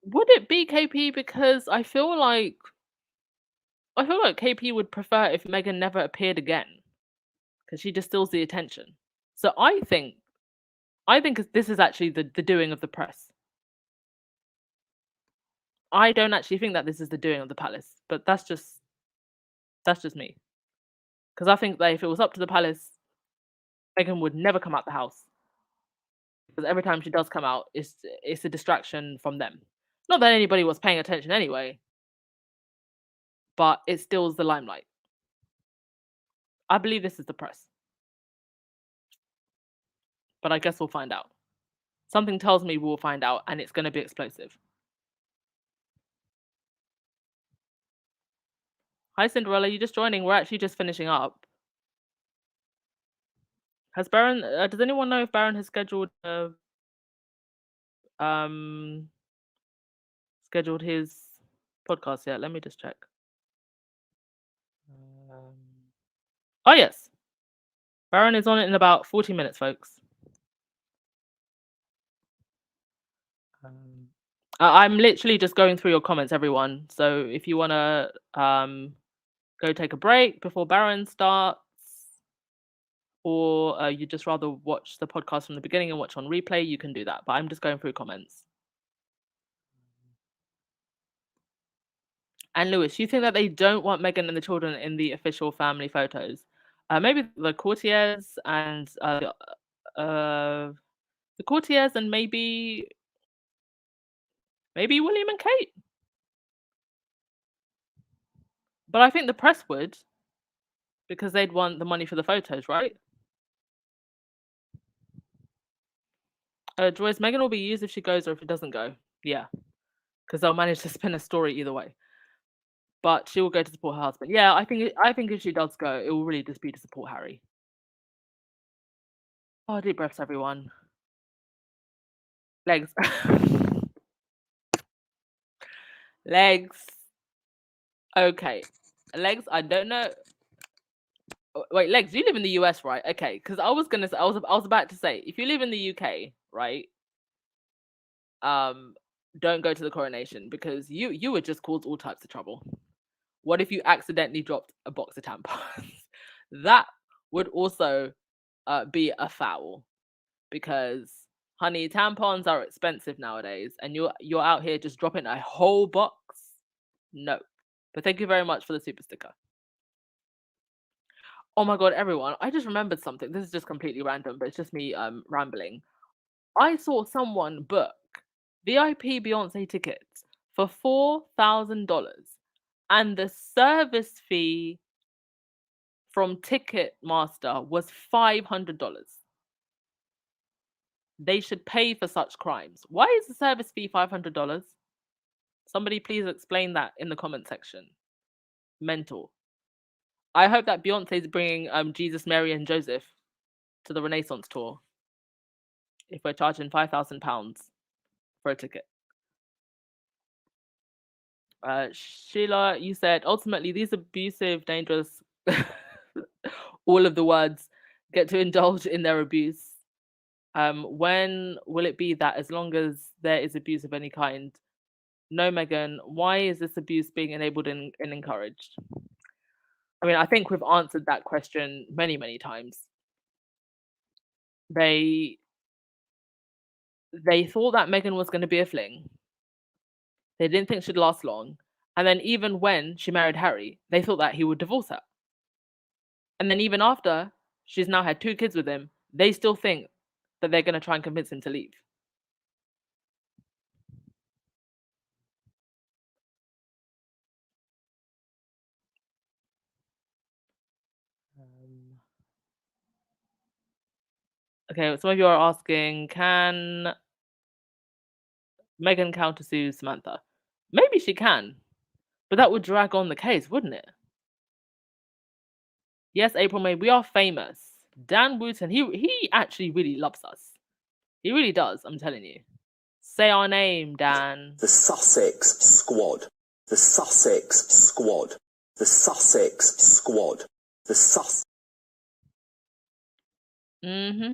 Would it be KP? Because I feel like KP would prefer if Meghan never appeared again, because she distills the attention. So I think this is actually the doing of the press. I don't actually think that this is the doing of the palace, but that's just me. Because I think that if it was up to the palace, Meghan would never come out the house. Because every time she does come out, it's a distraction from them. Not that anybody was paying attention anyway, but it steals the limelight. I believe this is the press. But I guess we'll find out. Something tells me we'll find out, and it's going to be explosive. Hi, Cinderella. You just joining? We're actually just finishing up. Has Baron? Does anyone know if Baron has scheduled his podcast yet? Let me just check. Oh yes, Baron is on it in about 40 minutes, folks. I'm literally just going through your comments, everyone. So if you want to go take a break before Baron starts, or you'd just rather watch the podcast from the beginning and watch on replay, you can do that. But I'm just going through comments. And Lewis, you think that they don't want Meghan and the children in the official family photos? Maybe the courtiers and maybe William and Kate. But I think the press would, because they'd want the money for the photos, right? Joyce, Meghan will be used if she goes or if it doesn't go. Yeah, because they'll manage to spin a story either way. But she will go to support her husband. Yeah, I think if she does go, it will really just be to support Harry. Oh, deep breaths, everyone. Legs. Legs. Okay. Legs, I don't know. Wait, Legs, you live in the US, right? Okay, because I was about to say, if you live in the UK, right? Don't go to the coronation, because you would just cause all types of trouble. What if you accidentally dropped a box of tampons? That would also be a foul, because honey, tampons are expensive nowadays, and you're out here just dropping a whole box. No. But thank you very much for the super sticker. Oh my god, everyone, I just remembered something. This is just completely random, but it's just me rambling. I saw someone book VIP Beyonce tickets for $4,000, and the service fee from Ticketmaster was $500. They should pay for such crimes. Why is the service fee $500? Somebody please explain that in the comment section. Mental. I hope that Beyonce is bringing Jesus, Mary, and Joseph to the Renaissance tour, if we're charging £5,000 for a ticket. Sheila, you said, ultimately, these abusive, dangerous, all of the words, get to indulge in their abuse. When will it be that as long as there is abuse of any kind? No, Meghan, why is this abuse being enabled and encouraged? I mean, I think we've answered that question many, many times. They thought that Meghan was going to be a fling. They didn't think she'd last long. And then even when she married Harry, they thought that he would divorce her. And then even after she's now had 2 kids with him, they still think that they're going to try and convince him to leave. Okay, some of you are asking, can Meghan countersue Samantha? Maybe she can, but that would drag on the case, wouldn't it? Yes, April May, we are famous. Dan Wooten, he actually really loves us. He really does, I'm telling you. Say our name, Dan. The Sussex Squad. The Sussex Squad. The Sussex Squad. The Sus. Mm-hmm.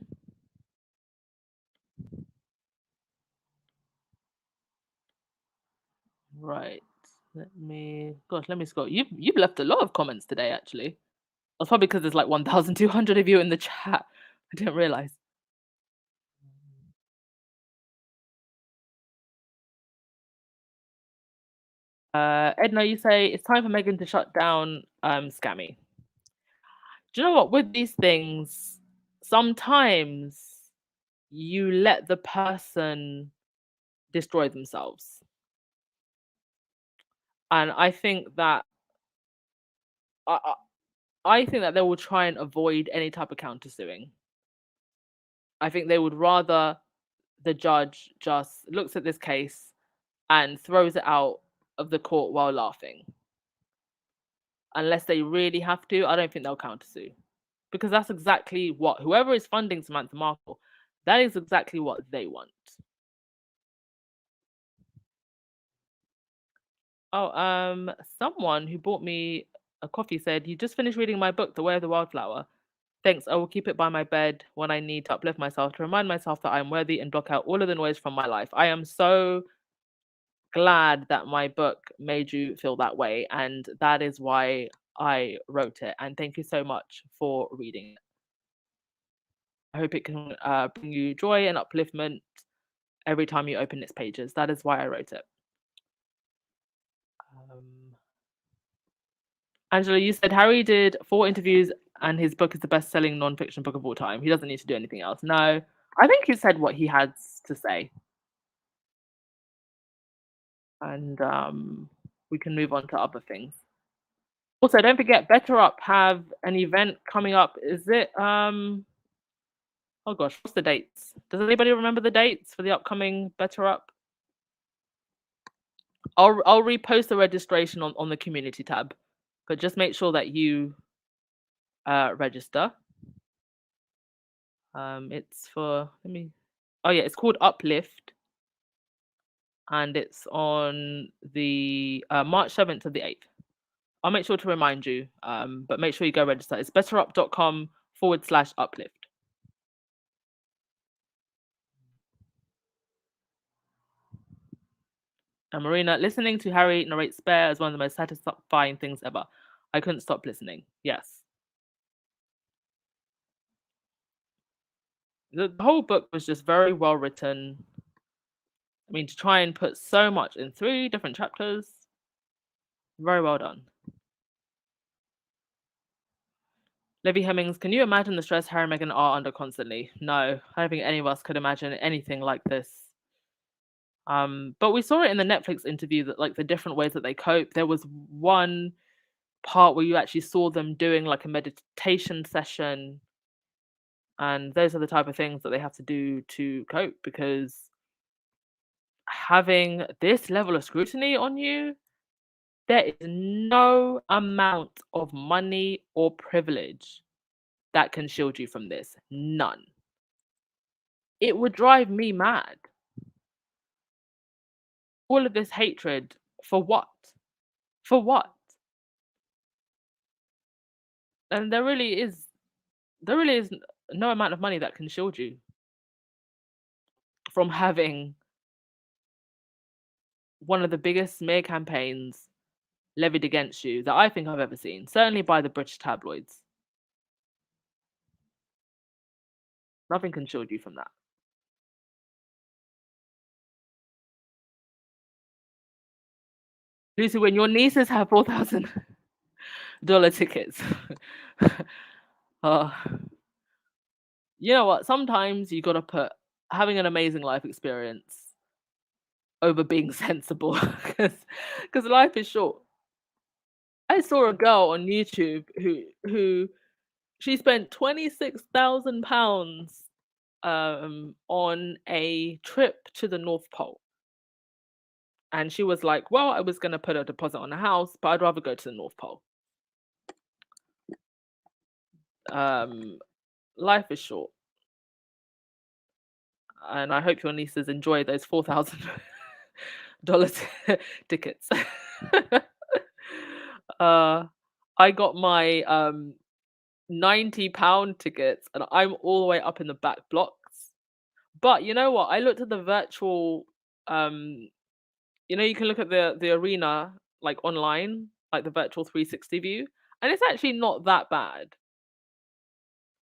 Right. Let me scroll. You've left a lot of comments today, actually. That's probably because there's like 1,200 of you in the chat. I didn't realize. Edna, you say it's time for Meghan to shut down Scammy. Do you know what? With these things, sometimes you let the person destroy themselves. And I think that I think that they will try and avoid any type of countersuing. I think they would rather the judge just looks at this case and throws it out of the court while laughing. Unless they really have to, I don't think they'll countersue. Because that's exactly what whoever is funding Samantha Markle, that is exactly what they want. Oh, someone who bought me a coffee said, "You just finished reading my book, The Way of the Wildflower. Thanks, I will keep it by my bed when I need to uplift myself, to remind myself that I am worthy and block out all of the noise from my life." I am so glad that my book made you feel that way, and that is why I wrote it. And thank you so much for reading it. I hope it can bring you joy and upliftment every time you open its pages. That is why I wrote it. Angela, you said Harry did 4 interviews and his book is the best-selling non-fiction book of all time. He doesn't need to do anything else. No, I think he said what he had to say. And we can move on to other things. Also, don't forget, Better Up have an event coming up. Is it oh gosh, what's the dates? Does anybody remember the dates for the upcoming Better Up? I'll repost the registration on the community tab, but just make sure that you register. It's for it's called Uplift, and it's on the March 7th to the 8th. I'll make sure to remind you, but make sure you go register. It's betterup.com/uplift. And Marina, listening to Harry narrate Spare is one of the most satisfying things ever. I couldn't stop listening. Yes. The whole book was just very well written. I mean, to try and put so much in 3 different chapters, very well done. Livy Hemmings, can you imagine the stress Harry and Meghan are under constantly? No, I don't think any of us could imagine anything like this. But we saw it in the Netflix interview that like the different ways that they cope. There was one part where you actually saw them doing like a meditation session, and those are the type of things that they have to do to cope, because having this level of scrutiny on you, there is no amount of money or privilege that can shield you from this. None. It would drive me mad. All of this hatred, for what? For what? And there really is no amount of money that can shield you from having one of the biggest smear campaigns levied against you that I think I've ever seen, certainly by the British tabloids. Nothing can shield you from that. Lucy, when your nieces have $4,000 tickets, you know what? Sometimes you gotta put having an amazing life experience over being sensible, because life is short. I saw a girl on YouTube who she spent £26,000 on a trip to the North Pole. And she was like, well, I was going to put a deposit on a house, but I'd rather go to the North Pole. Life is short. And I hope your nieces enjoy those $4,000 tickets. I got my £90 tickets and I'm all the way up in the back blocks. But you know what? I looked at the virtual, you know, you can look at the arena like online, like the virtual 360 view, and it's actually not that bad.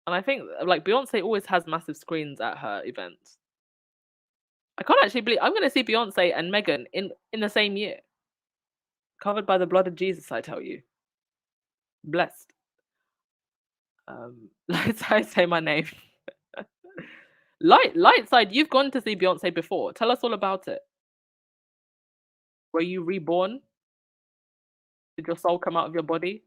And I think like Beyonce always has massive screens at her events. I can't actually believe I'm going to see Beyonce and Meghan in the same year. Covered by the blood of Jesus, I tell you. Blessed. Let's say my name. Lightside, you've gone to see Beyonce before. Tell us all about it. Were you reborn? Did your soul come out of your body?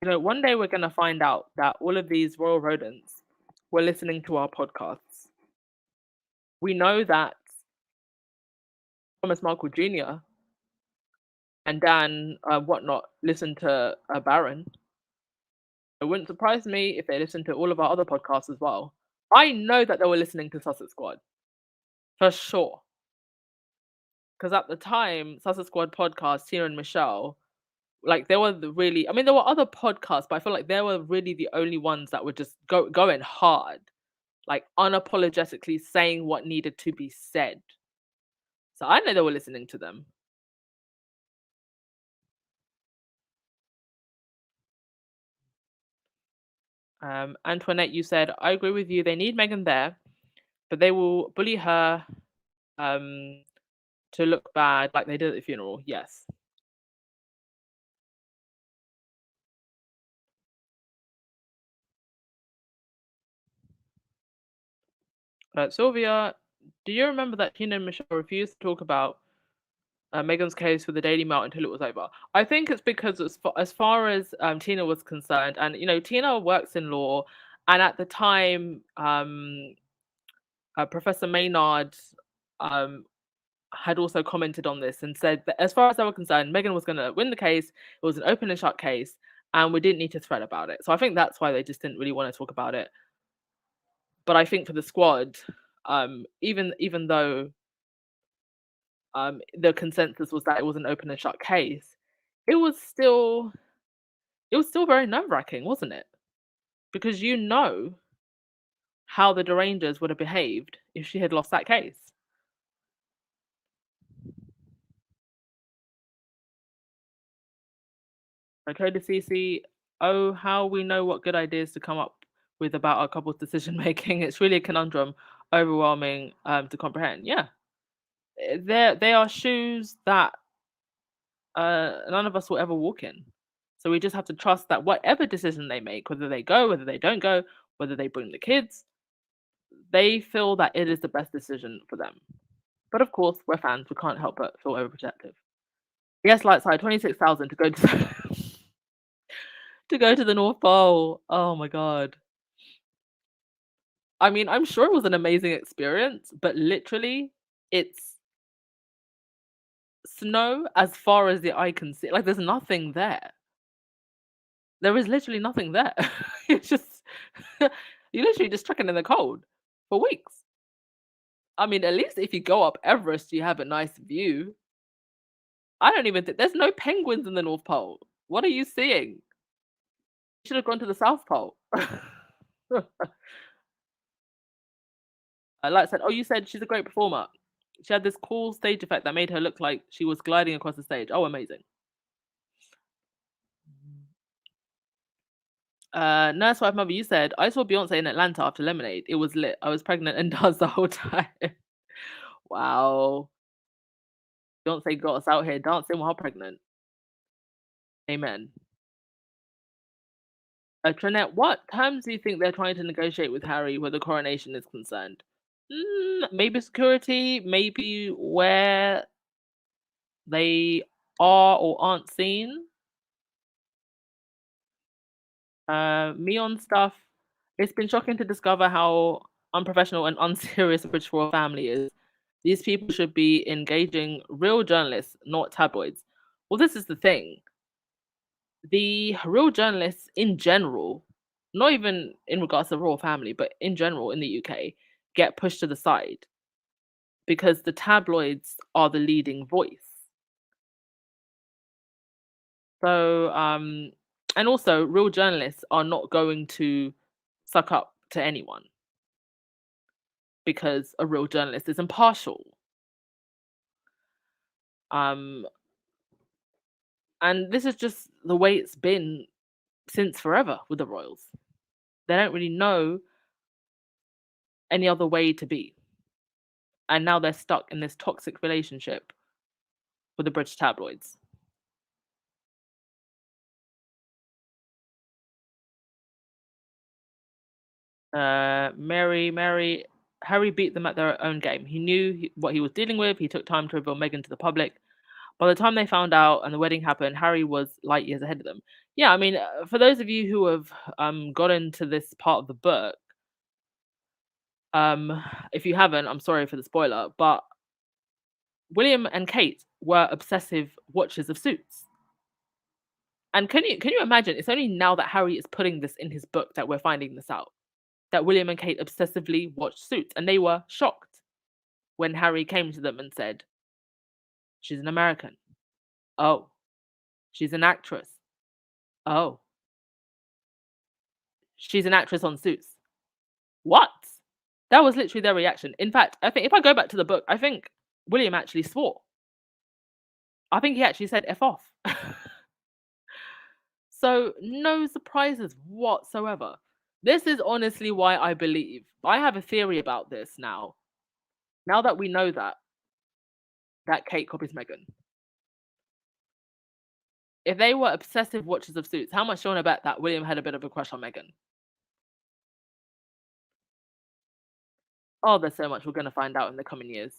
You know, one day we're going to find out that all of these royal rodents were listening to our podcasts. We know that Thomas Markle Jr. and Dan whatnot listened to Baron. It wouldn't surprise me if they listened to all of our other podcasts as well. I know that they were listening to Sussex Squad. For sure. Because at the time, Sussex Squad podcast, Tina and Michelle, like they were really, I mean, there were other podcasts, but I feel like they were really the only ones that were just going hard, like unapologetically saying what needed to be said. So I know they were listening to them. Antoinette, you said, I agree with you. They need Meghan there, but they will bully her to look bad like they did at the funeral. Yes. Sylvia, do you remember that Tina and Michelle refused to talk about Meghan's case with the Daily Mail until it was over? I think it's because as far as Tina was concerned, and you know, Tina works in law, and at the time, Professor Maynard had also commented on this and said that as far as they were concerned, Meghan was going to win the case. It was an open and shut case, and we didn't need to thread about it. So I think that's why they just didn't really want to talk about it. But I think for the squad, even though the consensus was that it was an open and shut case, it was still very nerve-wracking, wasn't it? Because you know how the Derangers would have behaved if she had lost that case. Okay, to CC, oh, how we know what good ideas to come up with about our couple's decision making. It's really a conundrum, overwhelming to comprehend. Yeah, they are shoes that none of us will ever walk in. So we just have to trust that whatever decision they make, whether they go, whether they don't go, whether they bring the kids, they feel that it is the best decision for them. But of course, we're fans. We can't help but feel overprotective. Yes, Lightside, 26,000 to go to to go to the North Pole. Oh my god. I mean, I'm sure it was an amazing experience, but literally, it's snow as far as the eye can see. Like, there's nothing there. There is literally nothing there. It's just you're literally just trekking in the cold for weeks. I mean, at least if you go up Everest, you have a nice view. I don't even think there's no penguins in the North Pole. What are you seeing? You should have gone to the South Pole. Like I said, oh, you said she's a great performer. She had this cool stage effect that made her look like she was gliding across the stage. Oh, amazing. Nurse wife mother, you said, I saw Beyonce in Atlanta after Lemonade. It was lit. I was pregnant and danced the whole time. Wow. Beyonce got us out here dancing while pregnant. Amen. Trinette, what terms do you think they're trying to negotiate with Harry where the coronation is concerned? Maybe security, maybe where they are or aren't seen. Me on stuff. It's been shocking to discover how unprofessional and unserious the British royal family is. These people should be engaging real journalists, not tabloids. Well, this is the thing. The real journalists in general, not even in regards to the royal family, but in general in the UK, get pushed to the side because the tabloids are the leading voice. So, and also real journalists are not going to suck up to anyone because a real journalist is impartial. And this is just the way it's been since forever with the royals. They don't really know any other way to be. And now they're stuck in this toxic relationship with the British tabloids. Mary, Harry beat them at their own game. He knew what he was dealing with. He took time to reveal Meghan to the public. By the time they found out and the wedding happened, Harry was light years ahead of them. Yeah, I mean, for those of you who have got into this part of the book, if you haven't, I'm sorry for the spoiler, but William and Kate were obsessive watchers of Suits. And can you imagine? It's only now that Harry is putting this in his book that we're finding this out. That William and Kate obsessively watched Suits, and they were shocked when Harry came to them and said, she's an American. Oh. She's an actress. Oh. She's an actress on Suits. What? That was literally their reaction. In fact, I think if I go back to the book, I think William actually swore. I think he actually said F off. So no surprises whatsoever. This is honestly why I believe. I have a theory about this now. Now that we know that Kate copies Meghan. If they were obsessive watchers of Suits, how much do you want to bet that William had a bit of a crush on Meghan? Oh, there's so much we're going to find out in the coming years.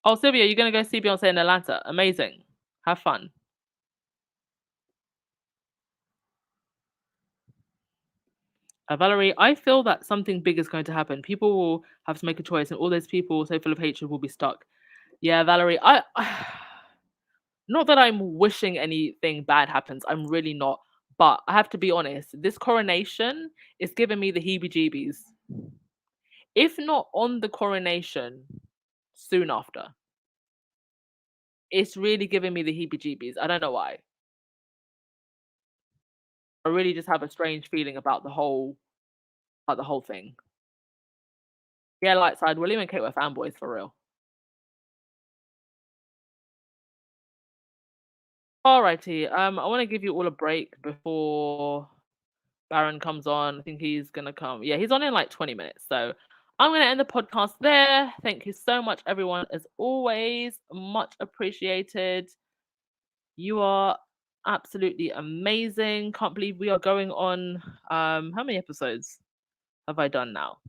Oh, Sylvia, you're going to go see Beyonce in Atlanta. Amazing. Have fun. Valerie, I feel that something big is going to happen. People will have to make a choice, and all those people so full of hatred will be stuck. Yeah, Valerie, I not that I'm wishing anything bad happens. I'm really not. But I have to be honest. This coronation is giving me the heebie-jeebies. If not on the coronation, soon after. It's really giving me the heebie-jeebies. I don't know why. I really just have a strange feeling about the whole thing. Yeah, light side. William and Kate were fanboys for real. Alrighty. I want to give you all a break before Baron comes on. I think he's gonna come. Yeah, he's on in like 20 minutes. So I'm gonna end the podcast there. Thank you so much, everyone. As always, much appreciated. You are absolutely amazing. Can't believe we are going on how many episodes have I done now?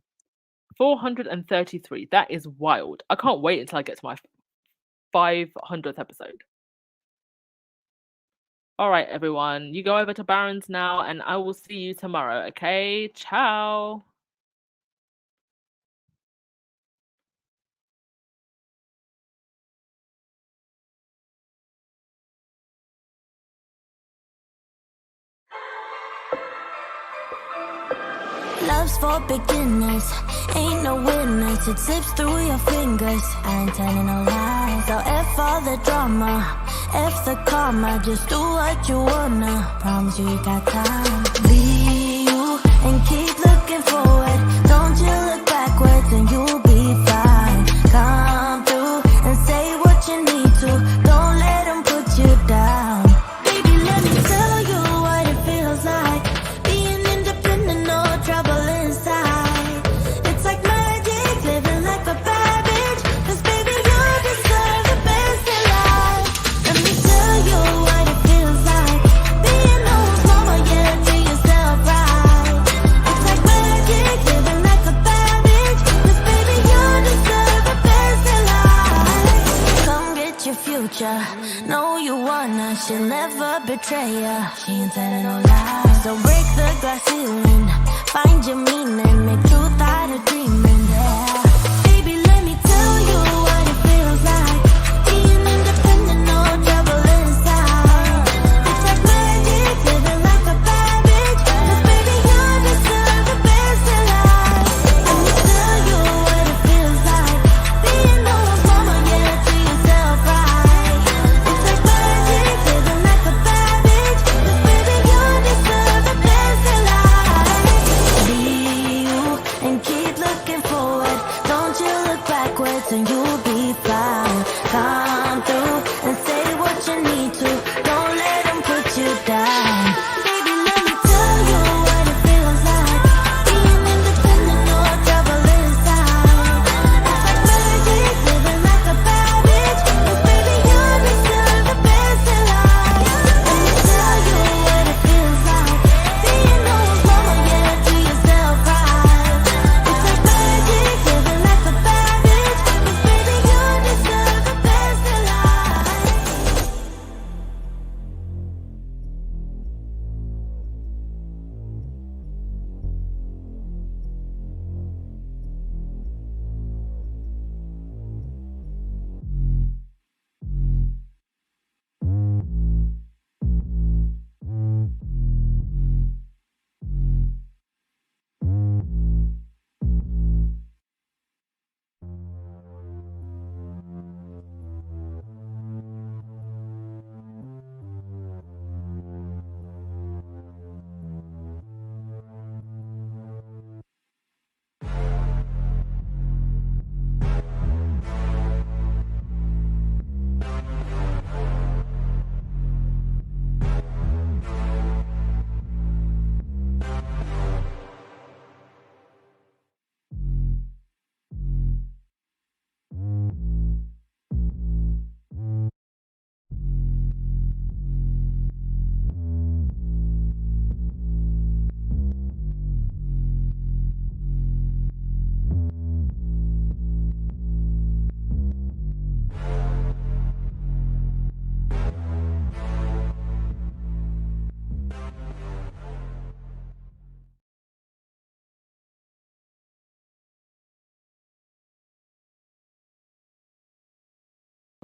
433. That is wild. I can't wait until I get to my 500th episode. All right, everyone, you go over to Baron's now, and I will see you tomorrow. Okay, ciao. Love's for beginners, ain't no winners. It slips through your fingers. I ain't telling no lies. So F all the drama, F the karma. Just do what you wanna. Promise you got time. Be you and keep looking forward. Don't you look backwards and you'll be fine. Come betray ya. She ain't telling no lies. So break the glass ceiling, find your meaning, make truth out of dreaming. Yeah. Baby, let me tell you what it feels like. Being independent, no trouble inside. It's like magic, living like a bad bitch. 'Cause baby, you deserve the best in life. Let me tell you what it feels like. Being no one's mama, yeah, treat yourself right. It's like magic, living like a bad bitch. 'Cause baby, you deserve the best in life. Be you and keep looking forward. Don't you look backwards and you'll be fine. Come through and say what you need to. Don't let them put you down. Baby, let me tell you what it feels like. Being independent, no trouble inside. It's like magic, living like a bad bitch. 'Cause baby, you deserve the best in life. Let me tell you what it feels like. Being no one's mama, yeah, treat yourself right. It's like magic, living like a bad bitch. 'Cause baby, you deserve the best in life.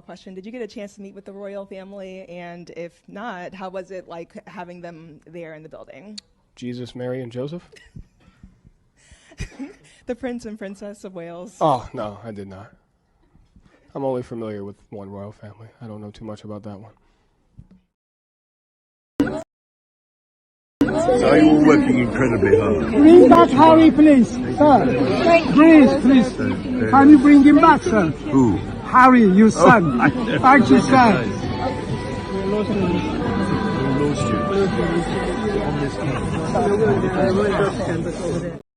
Question: did you get a chance to meet with the royal family? And if not, how was it like having them there in the building? Jesus, Mary, and Joseph? The Prince and Princess of Wales. Oh, no, I did not. I'm only familiar with one royal family. I don't know too much about that one. Are you all working incredibly hard? Bring back Harry, please, sir. Please. Can you bring him back, sir? Who? Harry, your son. Thank you, sir. We lost you. On this camera.